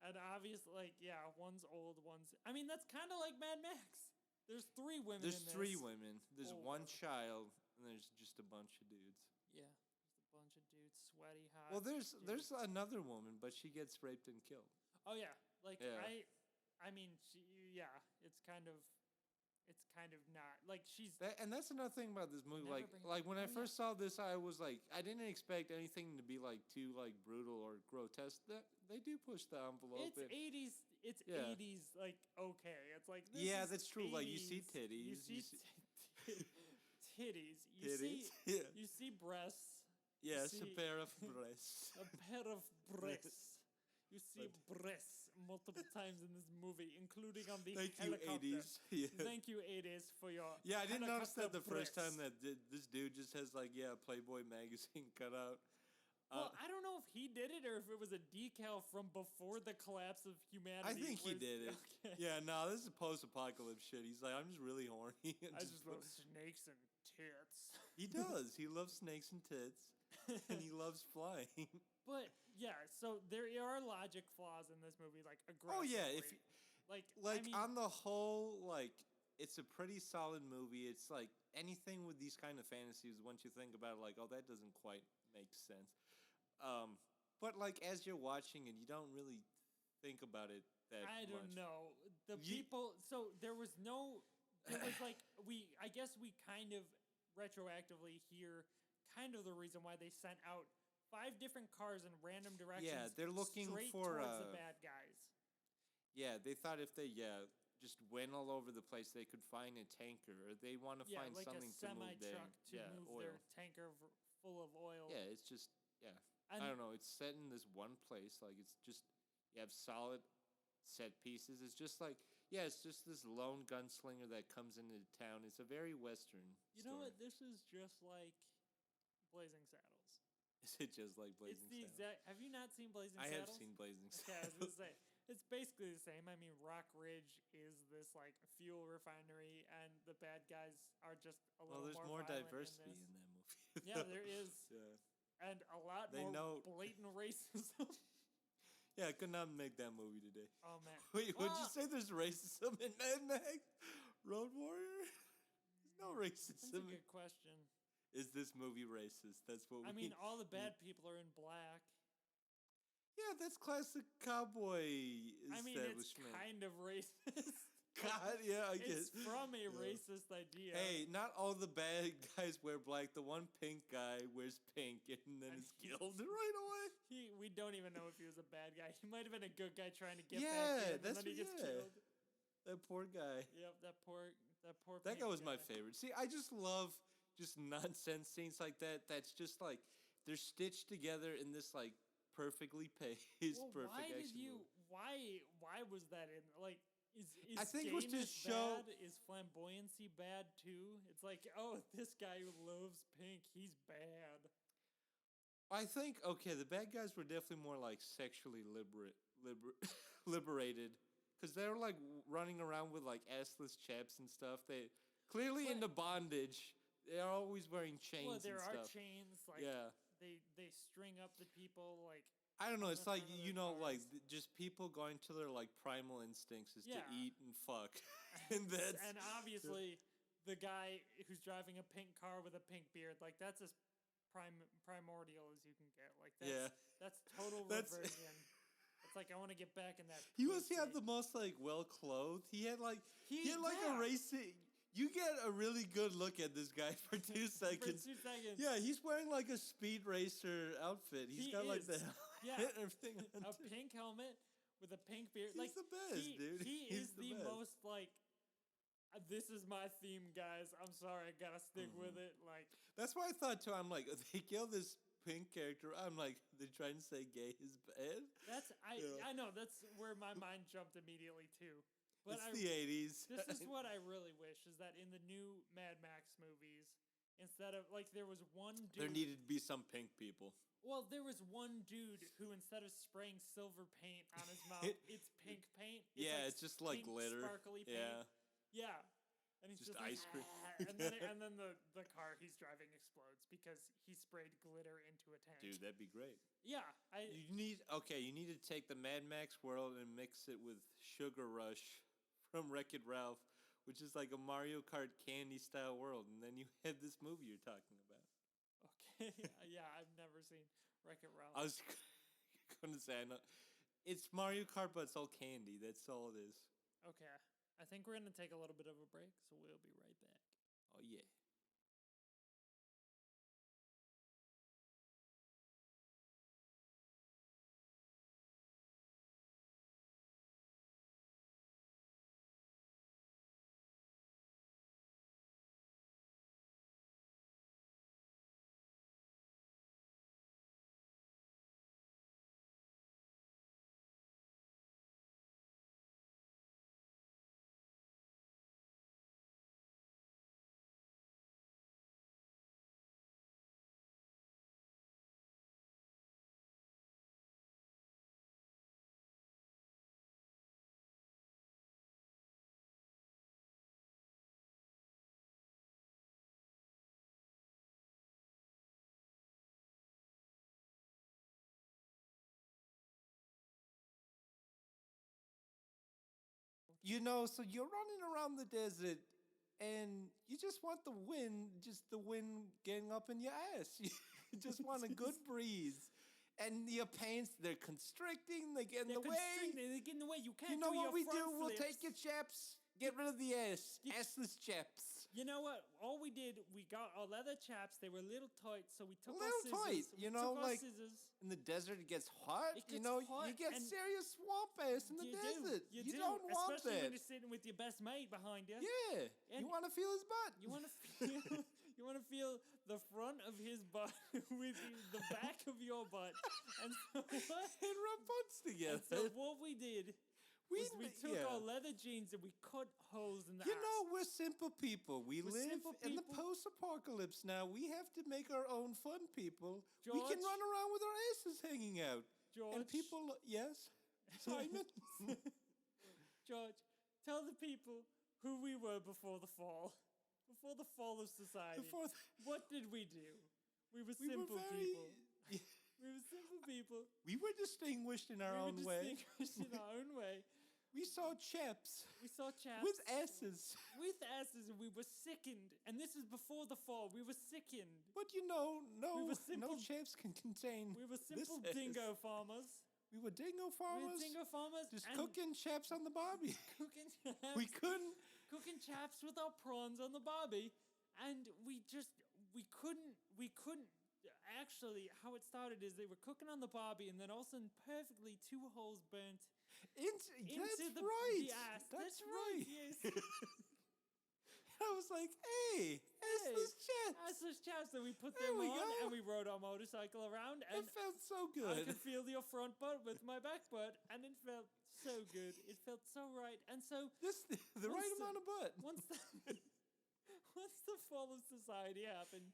and obviously, one's old, one's. I mean, that's kind of like Mad Max. There's 3 women. There's in 3 this. women. There's Oh, 1 wow. child, and there's just a bunch of dudes. Yeah, there's a bunch of dudes, sweaty, hot. Well, there's dudes. another woman, but she gets raped and killed. Oh yeah, like Yeah. I mean, it's kind of not like she's. And that's another thing about this movie. Never Like, bring like when I oh, first saw this, I was like, I didn't expect anything to be like too like brutal or grotesque. That they do push the envelope. It's 80s. It's Yeah. 80s. Like okay, it's like this Yeah, is that's true. Like you see 80s. titties. You see titties. You titties. see Yeah. you see breasts. Yes, a see- pair of breasts. A pair of breasts. You see breasts multiple times in this movie, including on the Thank you, helicopter. 80s. Yeah. Thank you, 80s, for your. Yeah, I didn't notice that helicopter the first time breasts. that this dude just has like Playboy magazine cut out. Well, I don't know if he did it or if it was a decal from before the collapse of humanity. I think he was- did it. Okay. Yeah, no, this is post-apocalypse shit. He's like, I'm just really horny. And I just love snakes and tits. He does. He loves snakes and tits, and he loves flying. But yeah, so there are logic flaws in this movie, like Oh aggressively. yeah, if like like I mean, on the whole, like it's a pretty solid movie. It's like anything with these kind of fantasies. Once you think about it, like, oh, that doesn't quite make sense. But like as you're watching it, you don't really think about it that I much. don't know the Ye- people. So there was like I guess we kind of retroactively hear kind of the reason why they sent out 5 different cars in random directions. Yeah, they're looking straight for, towards the bad guys. Yeah, they thought if they just went all over the place, they could find a tanker, or they want to Yeah, find like a something to move their semi-truck to move oil. their tanker full of oil. Yeah, it's just And I don't know. It's set in this one place. Like it's just you have solid set pieces. It's just like it's just this lone gunslinger that comes into town. It's a very western. You know story. what? This is just like Blazing Saddles. Is it just like Blazing It's the Saddles? exact. Have you not seen Blazing I have Saddles? seen Blazing Okay, I was Saddles. gonna say it's basically the same. I mean, Rock Ridge is this like fuel refinery, and the bad guys are just a Well, little there's more more violent diversity in in this. that movie. Yeah, there is, Yeah. and a lot They more know- blatant racism. Yeah, I could not make that movie today. Oh man, Wait, would you Ah! say there's racism in Mad Max? Road Warrior? There's no that's a racism. good question. Is this movie racist? That's what I we mean, all the bad people are in black. Yeah, that's classic cowboy I mean, it's establishment. kind of racist. God, yeah, I guess. It's from a racist idea. Hey, not all the bad guys wear black. The one pink guy wears pink and then is killed right away. We don't even know if he was a bad guy. He might have been a good guy trying to get Yeah, back in, and then he gets killed. That poor guy. Yep, that poor. That guy was my favorite. See, I just love just nonsense scenes like that. That's just like they're stitched together in this like perfectly paced, perfect action movie. Why was that in like? Is I think it was to show bad? Is flamboyancy bad too? It's like, oh, this guy who loves pink, he's bad. I think the bad guys were definitely more like sexually liberated because they were like running around with like assless chaps and stuff. They clearly into bondage. They're always wearing chains. Well, there and are stuff. chains. Like, they string up the people like. I don't know. It's like like just people going to their like primal instincts is to eat and fuck, and obviously the guy who's driving a pink car with a pink beard, like that's as primordial as you can get. Like that's total reversion. It's like I want to get back in that. He must have the most like well clothed. He had like a racing. You get a really good look at this guy for 2 seconds. For 2 seconds. Yeah, he's wearing like a speed racer outfit. He's got like the helmet and everything. A pink helmet with a pink beard. He's like the best, dude. He is the most like. This is my theme, guys. I'm sorry, I gotta stick with it. Like that's why I thought too. I'm like, they kill this pink character. I'm like, they're trying to say gay is bad. I know that's where my mind jumped immediately too. But it's the 80s. This is what I really wish is that in the new Mad Max movies, instead of like there was one dude. There needed to be some pink people. Well, there was one dude who instead of spraying silver paint on his mouth, it's pink paint. It's just like glitter. Sparkly paint. Yeah. And he's just like, ice cream. and then the car he's driving explodes because he sprayed glitter into a tank. Dude, that'd be great. Yeah, you need to take the Mad Max world and mix it with Sugar Rush from Wreck-It Ralph, which is like a Mario Kart candy style world, and then you have this movie you're talking about. Okay, yeah, I've never seen Wreck-It Ralph. I was going to say, it's Mario Kart, but it's all candy. That's all it is. Okay. I think we're going to take a little bit of a break, so we'll be right back. Oh, yeah. So you're running around the desert and you just want the wind getting up in your ass. You just want a good breeze. And your pants, they're constricting, they get in the way. They get in the way. You can't You know do what your we front do? We'll flips. take your chaps, get rid of the assless chaps. You know what? All we did, we got our leather chaps. They were a little tight, so we took our Little scissors. tight, like scissors. in the desert it gets hot. It gets hot, you get and serious swamp ass in the desert. You don't want especially that. when you're sitting with your best mate behind you. Yeah, And you want to feel his butt. You want to feel. You want to feel the front of his butt with the back of your butt, and so and rub butts together. And so what we did. We took our leather jeans and we cut holes in the ass. We're simple people. We're live in the post-apocalypse now. We have to make our own fun people. George, we can run around with our asses hanging out. George. And people, yes? Simon? George, tell the people who we were before the fall. Before the fall of society. What did we do? We were simple people. We were simple people. We were distinguished in our own way. We saw chaps. With asses. With asses, and we were sickened. And this is before the fall. We were sickened. But no chaps can contain. We were simple dingo farmers. We were dingo We farmers. were dingo farmers. Just and cooking chaps on the barbie. cooking chaps. We couldn't. Cooking chaps with our prawns on the barbie. And we couldn't. Actually, how it started is they were cooking on the barbie, and then all of a sudden, perfectly 2 holes burnt That's the right. ass. That's right. right. Yes. I was like, hey, assless chaps. Assless chaps. And we put There them we on, go. and we rode our motorcycle around, and It felt so I good. could feel your front butt with my back butt, and it felt so good. It felt so right. And so The right amount of butt. once the once the fall of society happened,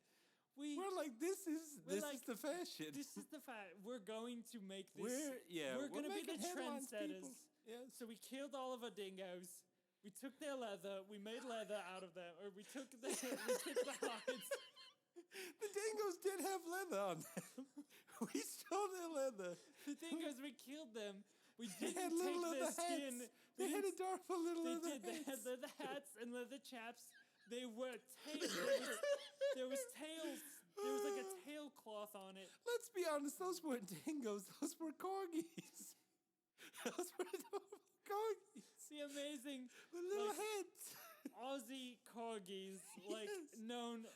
we're We're like, this is like, the fashion. this is the fact. We're going to make this. We're gonna be the making headlines, trendsetters. people. Yes. So we killed all of our dingoes. We took their leather. We made leather out of them, or we took the hides. The dingoes did have leather on them. We stole their leather. The dingoes, we killed them. We They didn't had take little their leather skin. hats. They had adorable little They leather did. They had hats. leather hats and leather chaps. They were there was tails. There was like a tail cloth on it. Let's be honest, those weren't dingoes. Those were corgis. Those were adorable corgis. The amazing With little like, heads. Aussie corgis, like Yes. known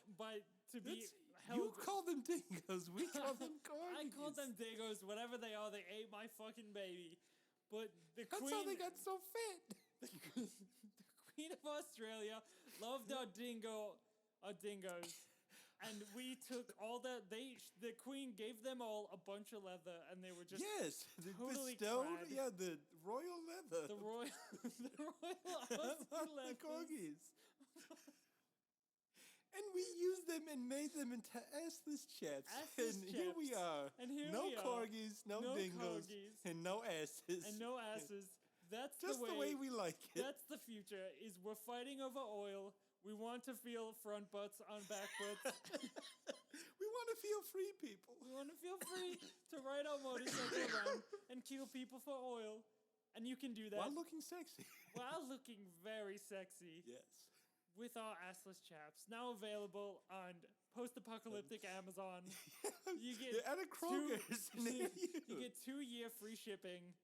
to be You held. call them dingoes. We call them corgis. I called them dingoes. Whatever they are, they ate my fucking baby. But the That's queen. how they got so fit. the Queen of Australia loved our dingoes, and we took all the Queen gave them all a bunch of leather, and they were just Yes, the totally bestowed. clad. Yeah, the royal leather. the royal Aussie on the leathers. corgis. And we used them and made them into assless chaps. Assless And here we chaps. are. And here no we are. corgis, no dingoes, corgis, and no asses. and no asses. That's Just the way we like it. That's the future. Is we're fighting over oil. We want to feel front butts on back butts. We want to feel free, people. We want to feel free to ride our motorcycle around and kill people for oil. And you can do that While looking sexy. while looking very sexy Yes. with our assless chaps. Now available on post-apocalyptic Amazon. You get At a Kroger's near you. You get 2-year free shipping.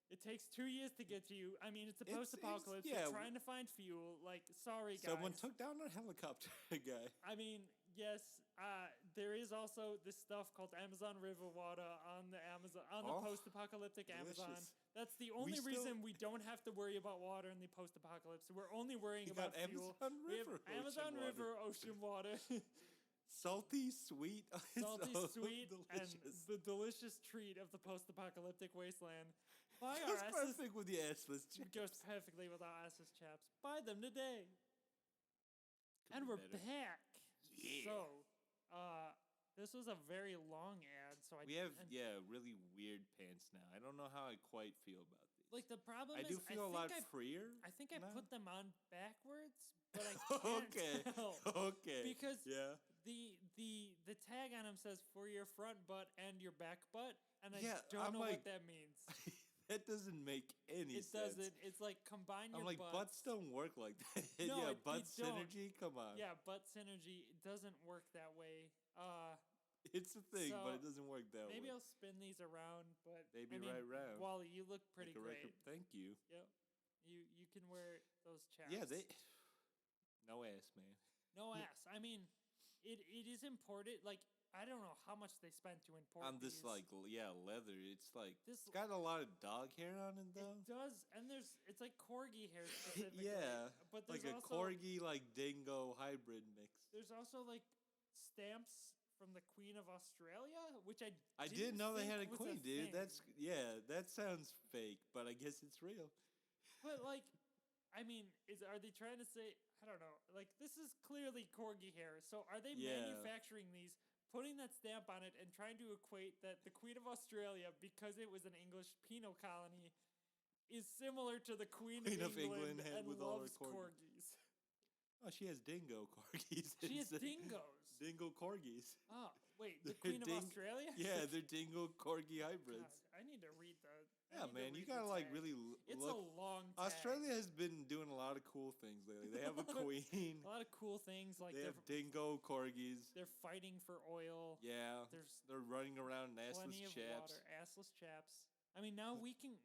It takes 2 years to get to you. I mean, it's a It's- post-apocalypse. yeah. You're trying to find fuel. Like, sorry, guys. Someone took down a helicopter guy. I mean, yes, there is also this stuff called Amazon River water on the Oh, post-apocalyptic Amazon. delicious. That's the only still- reason we don't have to worry about water in the post-apocalypse. We're only worrying You about got fuel. Amazon We have River Amazon ocean River ocean water, Salty, sweet. It's salty, so sweet, and delicious. the delicious treat of the post-apocalyptic wasteland. Buy our Goes asses. perfect with the assless It chaps. goes perfectly with our asses, chaps. Buy them today. Could And be we're better. back. Yeah. So, this was a very long ad. So We have, and, really weird pants now. I don't know how I quite feel about these. like the problem I is do feel a lot I freer. think I now. put them on backwards, but I can't Okay. tell Okay. because Yeah. the tag on them says for your front butt and your back butt, and I Yeah, don't I'm know like, what that means. That doesn't make any It sense. doesn't. It's like combine your I'm like, butts butts. don't work like that. No, yeah, it butt don't. synergy? Come on. Yeah, butt synergy doesn't work that way. It's a thing, So, but it doesn't work that Maybe way. I'll spin these around, but Maybe I mean, right round. Wally, you look pretty Like a great. record- Thank you. Yep. You can wear those chaps. Yeah, they. No ass, man. No ass. I mean, it is imported. Like, I don't know how much they spent to import On this, these. leather. It's like. This It's got a lot of dog hair on it, though. it does, and it's like corgi hair specifically. Yeah, but there's like a also corgi, dingo hybrid mix. there's also like stamps from the Queen of Australia, which I didn't know they had a think was queen, dude. thing. That sounds fake, but I guess it's real. But like, I mean, are they trying to say? I don't know. Like, this is clearly corgi hair. So are they Yeah. manufacturing these, putting that stamp on it, and trying to equate that the Queen of Australia, because it was an English penal colony, is similar to the Queen of England had and with all her loves corgis? Oh, she has dingo corgis. She has instead. dingoes. Dingo corgis. Oh, wait, the They're Queen of ding- Australia? Yeah, they're dingo corgi God, hybrids. I need to read the. Yeah, man, you gotta really It's look. a long tag. Australia has been doing a lot of cool things lately. They have a queen. A lot of cool things like They have dingo corgis. they're fighting for oil. Yeah, There's they're running around in assless plenty of chaps. water, assless chaps. I mean, now we can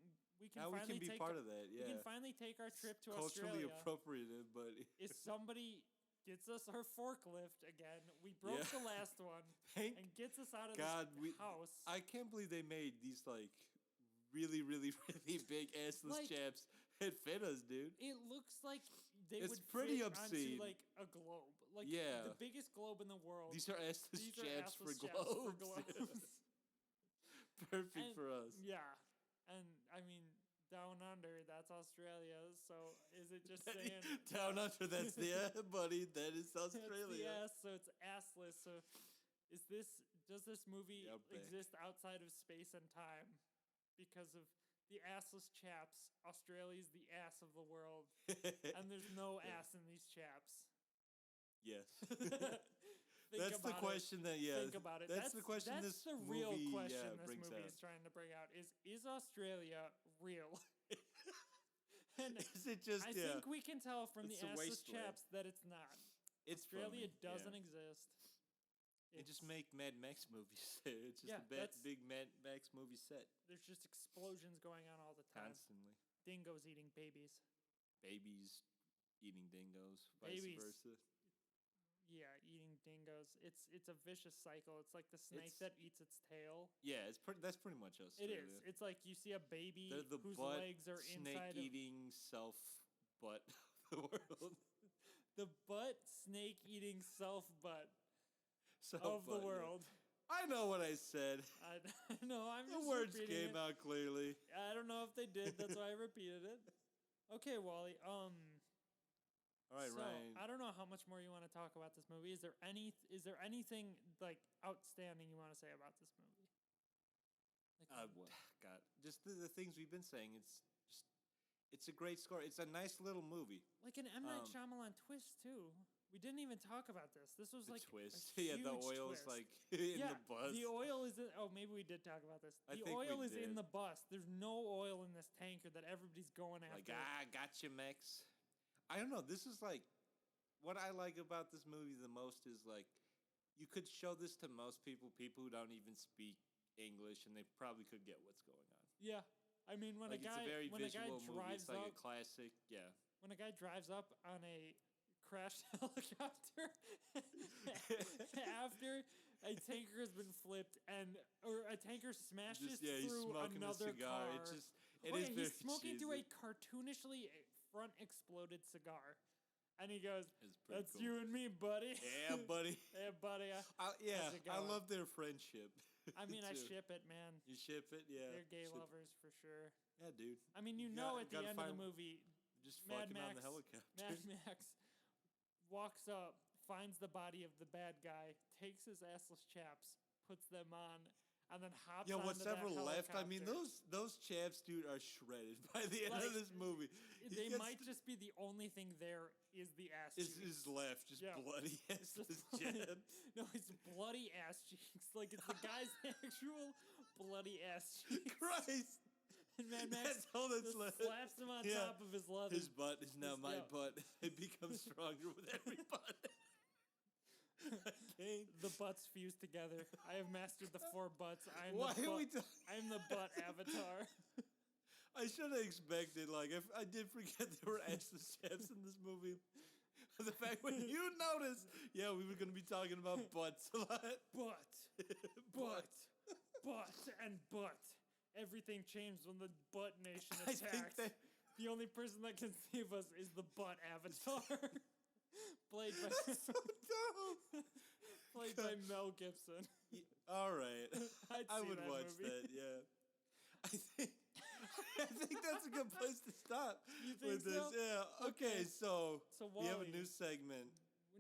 Now we finally can be take part of that. Yeah. we can finally take our trip to Culturally Australia. appropriative, but If somebody gets us our forklift again, we broke Yeah. the last one, thank and gets us out of God this house. I can't believe they made these like really, really, really big assless Like- chaps. It fit us, dude. It looks like they It's would pretty fit obscene. onto like a globe, like Yeah. the biggest globe in the world. These are assless These are chaps for assless chaps for globes. globes. Perfect And- for us. Yeah, and I mean down under, that's Australia. So is it just saying Down under, that's the buddy. That is That's the Australia. ass, so it's assless. So does this movie Yeah, back. exist outside of space and time because of the assless chaps? Australia's the ass of the world, and there's no Yeah. ass in these chaps. Yes. Think That's the about question that, yeah. Think about it. That's the question That's this the real movie, question yeah, this brings movie out. is trying to bring out: is Australia real? And Is it just, I yeah. think we can tell from It's the a assless wasteland. chaps that it's not. It's Australia funny, doesn't yeah. exist. They just It's- make Mad Max movies. It's just Yeah, a that's- big Mad Max movie set There's just explosions going on all the time. constantly. Dingoes eating babies. Babies eating dingoes, vice Babies. versa. Yeah, eating dingoes. It's a vicious cycle. It's like the snake It's- that eats its tail. Yeah, that's pretty much us. It is. It's like you see a baby They're the whose butt legs are snake inside of eating self butt of the world. the butt snake eating self butt Self of the butt, yeah. world. I know what I said. I know. I'm The just words repeating came it. out clearly. I don't know if they did. That's why I repeated it. Okay, Wally. All right, so, Ryan. I don't know how much more you want to talk about this movie. Is there anything like outstanding you want to say about this movie? Like what? God, just the things we've been saying. It's a great score. It's a nice little movie. Like an M. Night Um, Shyamalan twist too. We didn't even talk about this. This was The like twist. a Yeah, the huge oil's twist. like in Yeah, the bus. the oil is in. Oh, maybe we did talk about this. I The think we oil is in did. the bus. There's no oil in this tanker that everybody's going Like, after. gotcha, Max. I don't know. This is like what I like about this movie the most is like you could show this to most people who don't even speak English, and they probably could get what's going on. Yeah, I mean when Like, a guy it's a very when a guy visual movie. drives It's like up a classic. Yeah. when a guy drives up on a crashed helicopter after a tanker has been flipped or a tanker smashes Just, yeah, he's through smoking another a cigar. car. It's just it Oh, is yeah, very he's smoking through a cheesy. cartoonishly front exploded cigar, and he goes, It's pretty "That's cool. you and me, buddy." Yeah, buddy. Hey, buddy. Yeah, How's it I going? love their friendship. I mean, I too. ship it, man. You ship it, yeah. They're gay Ship- lovers for sure. Yeah, dude. I mean, you You know, gotta- at the gotta end of the find- movie, Just Mad fucking on the Max- helicopter. Mad Max walks up, finds the body of the bad guy, takes his assless chaps, puts them on, and then hops Yeah, onto what's that ever left? I mean, helicopter. those chaps, dude, are shredded by the end Like, of this movie. He They gets might to- just be the only thing there is the ass is cheeks. left, just Yeah. bloody It's ass just chaps. No, it's bloody ass cheeks. Like it's the guy's actual bloody ass cheeks. Christ, And Mad Max that's all that's just left. slaps him on Yeah. top of his leather. His butt is now my yeah. butt. It becomes stronger with every butt. Okay. The butts fuse together. I have mastered the 4 butts. I am Why the are we? butt. I am the butt avatar. I should have expected. Like, if I did forget there were assless chaps in this movie. The fact when you noticed, yeah, we were going to be talking about butts a lot. Butt, and butt. Everything changed when the Butt Nation I think attacks. that- The only person that can save us is the butt avatar. Played by That's so dumb. played by Mel Gibson. All right, I'd I see would that watch movie. that. Yeah, I think that's a good place to stop You think with this. so? Yeah. Okay, so So we have a Wally- new segment.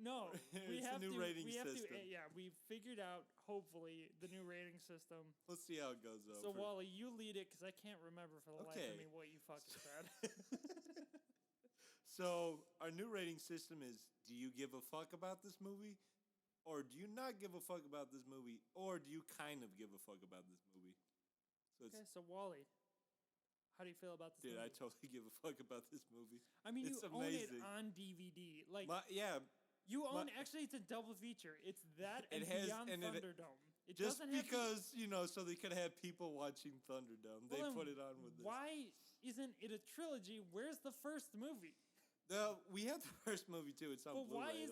No, we It's a have new to. rating we have system. to. Yeah, we figured out hopefully the new rating system. Let's see how it goes. Though, So for- Wally, you lead it because I can't remember for the life Okay. of me what you fucking said. So our new rating system is: do you give a fuck about this movie, or do you not give a fuck about this movie, or do you kind of give a fuck about this movie? So it's, Okay, so Wally, how do you feel about this dude, I movie? totally give a fuck about this movie. I mean, it's you own it amazing. on DVD. Like Yeah, you own. my- Actually, it's a double feature. It's that and It has- Beyond and it- Thunderdome. It Just doesn't have to- because, so they could have people watching Thunderdome. They Well, put it on with this. Why isn't it a trilogy? Where's the first movie? We have the first movie too. It's on But Blu-ray.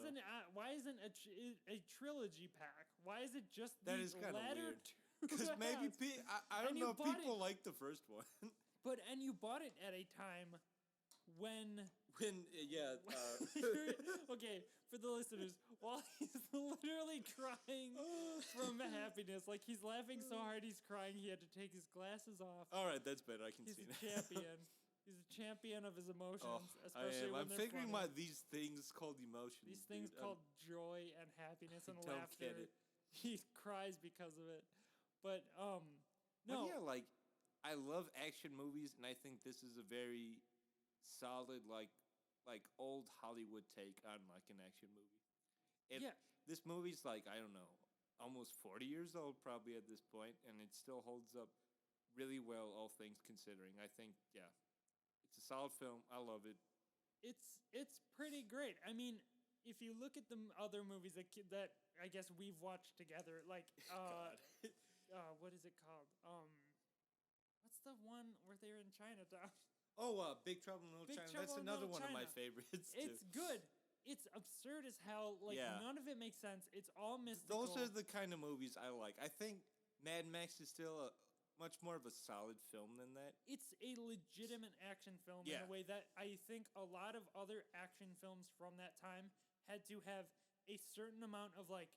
why isn't a trilogy pack? Why is it just That the is kinda latter weird. two? Because maybe I don't And you know. bought People like the first one. and you bought it at a time when okay, for the listeners, while he's literally crying from happiness, like he's laughing so hard he's crying, he had to take his glasses off. All right, that's better. I can He's see a that. champion. He's a champion of his emotions, I especially am. when I'm they're figuring funny. these things called emotions. These things dude. called joy and happiness and don't laughter. get it. He cries because of it. But But no. yeah, like I love action movies, and I think this is a very solid, like old Hollywood take on like an action movie. Yeah. This movie's like, I don't know, almost 40 years old probably at this point, and it still holds up really well, all things considering. I think, yeah, it's a solid film. I love it. It's pretty great. I mean, if you look at the other movies that I guess we've watched together, like what is it called? What's the one where they're in Chinatown? Oh, Big Trouble in Little Big China. Trouble That's in another Little one of my China. favorites too. It's good. It's absurd as hell. Like Yeah. none of it makes sense. It's all mystical. Those are the kind of movies I like. I think Mad Max is still much more of a solid film than that. It's a legitimate action film in Yeah. a way that I think a lot of other action films from that time had to have a certain amount of like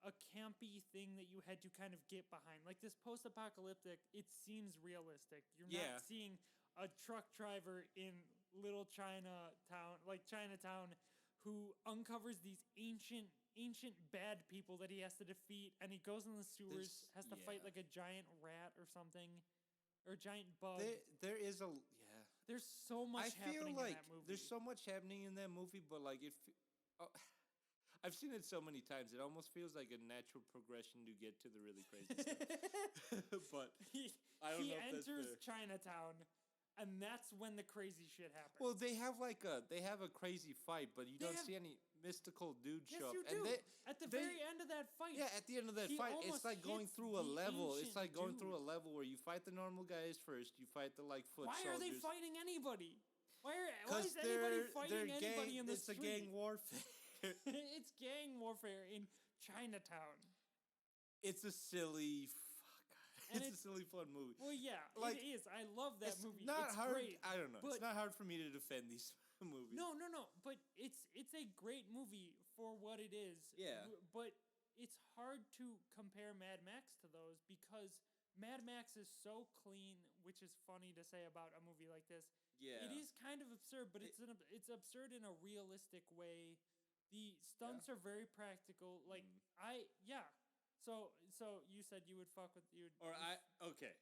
a campy thing that you had to kind of get behind. Like this post-apocalyptic, it seems realistic. You're Yeah. not seeing a truck driver in Little Chinatown, like Chinatown, who uncovers these ancient bad people that he has to defeat, and he goes in the sewers, has to fight like a giant rat or something, or a giant bug. There is There's so much I feel happening like in that movie. there's so much happening in that movie, but like I've seen it so many times, it almost feels like a natural progression to get to the really crazy stuff. But I don't know if that's enters fair. Chinatown, and that's when the crazy shit happens. Well, they have a crazy fight, but you don't have- see any mystical dude yes, show up. you And do. At the very end of that fight, yeah, at the end of that he fight, almost it's like going hits through a the level. It's ancient like going through a dude. level where you fight the normal guys first, you fight the like foot why soldiers. are they fighting anybody? Why Because is anybody fighting they're anybody gang, in the it's street? a gang warfare. It's gang warfare in Chinatown. It's a silly And it's a silly fun movie. Well, yeah, Like, it is. I love that It's movie. not it's hard. great. I don't know. but- It's not hard for me to defend these movies. No. But it's a great movie for what it is. Yeah. But it's hard to compare Mad Max to those because Mad Max is so clean, which is funny to say about a movie like this. Yeah. It is kind of absurd, but it's absurd in a realistic way. The stunts are very practical. Like So you said you would fuck with you. Okay.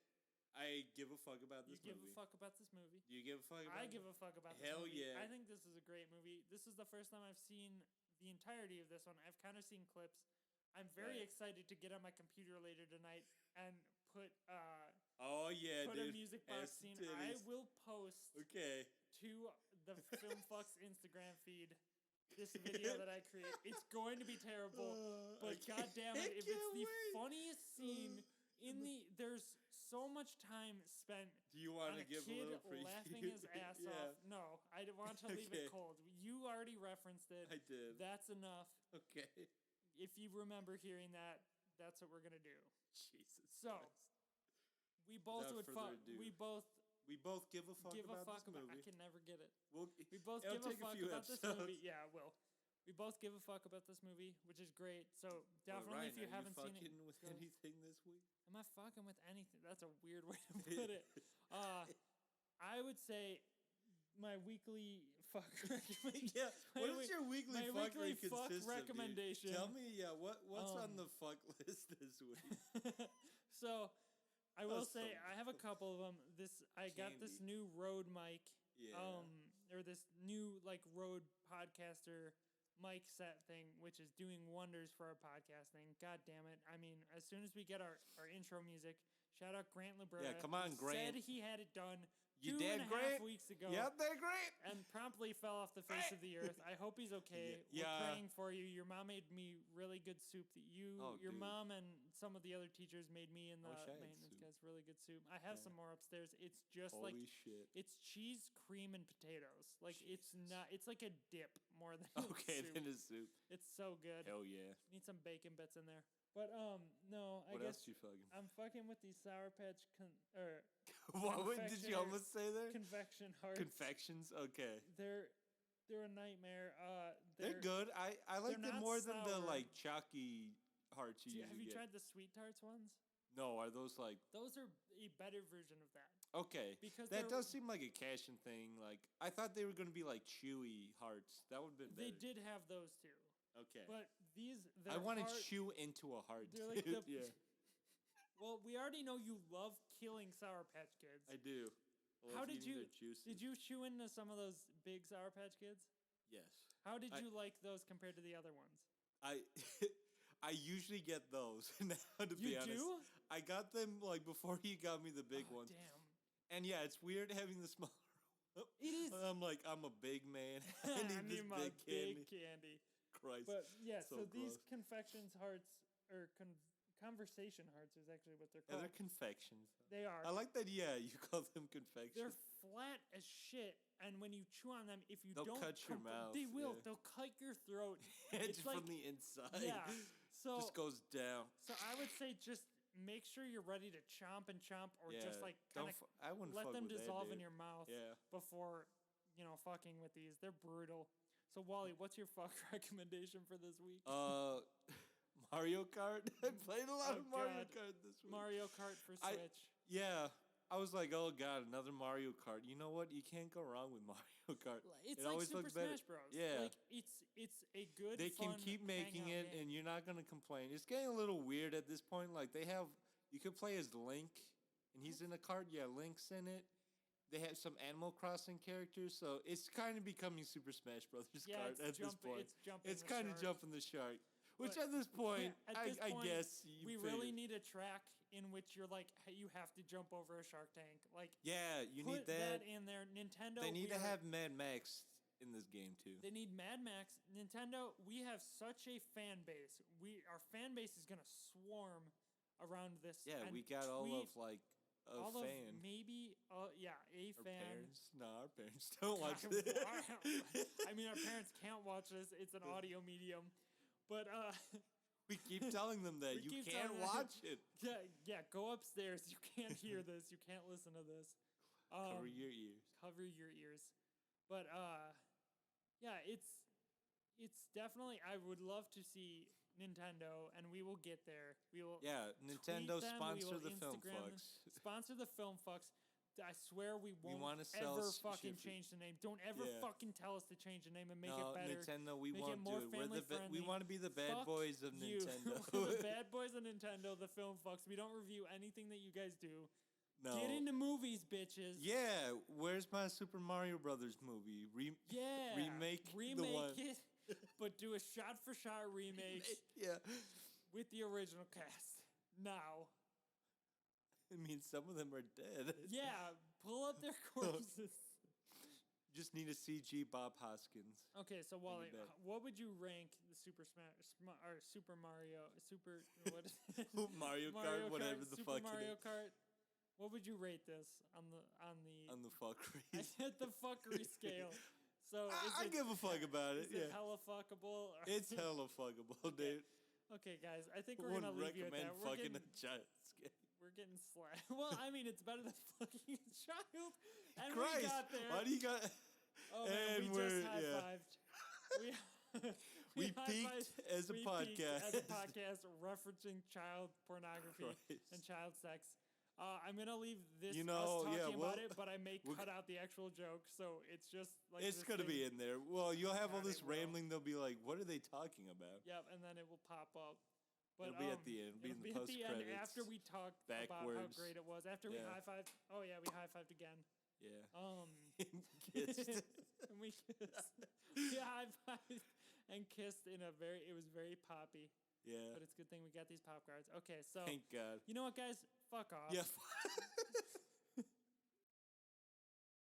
I give a fuck about You this give movie. a fuck about this movie. Do you give a fuck about I it? give a fuck about this Hell movie. yeah. I think this is a great movie. This is the first time I've seen the entirety of this one. I've kind of seen clips. I'm very Right. excited to get on my computer later tonight and put Oh yeah, a dude. music box Ass scene. titties. I will post Okay. to the Film Fuks Instagram feed this video that I create. It's going to be terrible, but god damn it, if it's the funniest scene in there's so much time spent Do you want on to a give a kid little preview? laughing his ass Yeah. off. No, I want to leave Okay. it cold. You already referenced it. I did. That's enough. Okay. If you remember hearing that, that's what we're gonna do. Jesus. So, Christ. we both Without would further fuck. ado, We both We both give a fuck give a about fuck this about. movie. I can never get it. We'll, We both it'll give a take fuck few about this episodes. movie. Yeah, it will. We both give a fuck about this movie, which is great. So But definitely, Ryan, if you are haven't seen it, fucking with go- anything this week? am I fucking with anything? That's a weird way to put it. I would say my weekly fuck recommendation. Yeah. My What is your weekly my fuck weekly fuck consist of, dude? recommendation. Tell me, what's on Um, the fuck list this week? So, I will That's say so I have a couple of them. I got this Candy. new Rode mic. Yeah. Or this new like Rode podcaster mic set thing, which is doing wonders for our podcasting. God damn it! I mean, as soon as we get our intro music, shout out Grant Librera. Yeah, come on, who Grant. Said he had it done Your 2.5 dad great? weeks ago. Yep, they're great. And promptly fell off the face of the earth. I hope he's okay. Yeah. We're praying for you. Your mom made me really good soup that your dude. mom and some of the other teachers made me and the wish I had maintenance soup. guys really good soup. I have some more upstairs. It's just Holy like shit. it's cheese, cream, and potatoes. Like it's not. It's like a dip more than Okay, soup. then a soup. It's so good. Hell yeah. Need some bacon bits in there. But no, I What guess else you fucking? I'm fucking with these Sour Patch What did you almost say there? confection hearts. Confections? Okay. They're a nightmare. They're good. I like them not more than the sour. like chalky hearts you Have usually you get. tried the sweet tarts ones? No, are those like Those are a better version of that. okay? Because That they're- does seem like a Cashin thing. Like I thought they were gonna be like chewy hearts. That would have been They better. did have those too. Okay. But these, I want to heart, chew into a heart. They're like dude. the. yeah, Well, we already know you love killing Sour Patch Kids. I do. I How love did eating you? their juices. Did you chew into some of those big Sour Patch Kids? Yes. How did I- you like those compared to the other ones? I I usually get those now. To You be honest, do? I got them like before he got me the big Oh, ones. Damn. And yeah, it's weird having the smaller. It is. I'm like, I'm a big man. I need this my big candy. big candy. Christ. But yeah, So so these gross. confections hearts or conversation hearts is actually what they're Yeah, called. they're confections. They are. I like that. Yeah, you call them confections. They're flat as shit, and when you chew on them, if you They'll don't, cut your mouth, They will. yeah. They'll cut your throat. It's It's like from the inside. yeah. So just goes down. So I would say just make sure you're ready to chomp and chomp, or Yeah, just like kind of I wouldn't let fuck them with dissolve that, in dude. your mouth Yeah. before fucking with these. They're brutal. So Wally, what's your fuck recommendation for this week? Mario Kart. I played a lot Oh, of Mario God. Kart this week. Mario Kart for I- Switch. Yeah. I was like, oh god, another Mario Kart. You know what? You can't go wrong with Mario Kart. It's It like always Super looks better. Smash Bros. Yeah. Like it's a good. They can fun keep making hangout it, game. and you're not gonna complain. It's getting a little weird at this point. Like you could play as Link, and he's in a cart. Yeah, Link's in it. They have some Animal Crossing characters, so it's kind of becoming Super Smash Brothers Yeah, card it's at this point. It's jumping. It's the kind of shark. jumping the shark. Which But- at this point, At this I point, guess you we figure. really need a track in which you're like you have to jump over a shark tank. Like Yeah, you put need that. in there. Nintendo. They need we to are- have Mad Max in this game too. They need Mad Max. Nintendo. We have such a fan base. Our fan base is gonna swarm around this. Yeah, and we got all tweet of like a all fan. of maybe a Our fan. parents? No, our parents don't watch God, this. I mean, our parents can't watch this. It's an audio medium, but We keep telling them that We you keep can't telling them- watch it. yeah. Go upstairs. You can't hear this. You can't listen to this. Cover your ears. Cover your ears. But yeah, it's definitely. I would love to see Nintendo, and we will get there. We will. Yeah, Nintendo tweet them, we sponsor will the film Instagram them. fucks. Sponsor the film fucks. I swear we won't wanna sell ever shit fucking for- change the name. Don't ever Yeah. fucking tell us to change the name and make No, it better. Nintendo, we Make it won't more do it. We're we family-friendly. want to be the bad Fuck boys of you. Nintendo. We're the bad boys of Nintendo, the film fucks. We don't review anything that you guys do. No. Get into movies, bitches. Yeah, where's my Super Mario Brothers movie? Yeah. Remake the Remake one. it, but do a shot-for-shot remake Yeah. with the original cast. Now. I mean, some of them are dead. Yeah, pull up their corpses. Just need a CG Bob Hoskins. Okay, so Wally, back. what would you rank the Super Mario, what is it? Mario Kart, whatever the Super fuck Mario it is. Kart. What would you rate this on the On the fuckery. at the fuckery scale? So I give a fuck about it. Is it Yeah. hella fuckable? Or It's hella fuckable, dude. Okay, guys, I think Who we're gonna wouldn't leave you at recommend that. We're fucking getting, a child skate? we're getting slapped. Well, I mean, it's better than fucking a child. And Christ, we got there. why do you got? Oh man, and we we're- just high yeah. fived. We high-fived- peaked as a we peaked podcast. as a podcast referencing child pornography Christ. and child sex. I'm gonna leave this You know, us talking yeah, about we'll- it, but I may we'll- cut out the actual joke, so it's just like It's this gonna thing. be in there. Well, you'll have all God, this it will. rambling. They'll be like, "What are they talking about?" Yep, and then it will pop up. But It'll be at the end. It'll be in the at the end post-credits. after we talk about how Backwards. great it was. After we Yeah. high fived. Oh yeah, we high fived again. Yeah. Kissed. And we kissed. We high fived and kissed in a very. It was very poppy. Yeah. But it's a good thing we got these pop cards. Okay, so Thank God. you know what, guys? Fuck off. Yeah.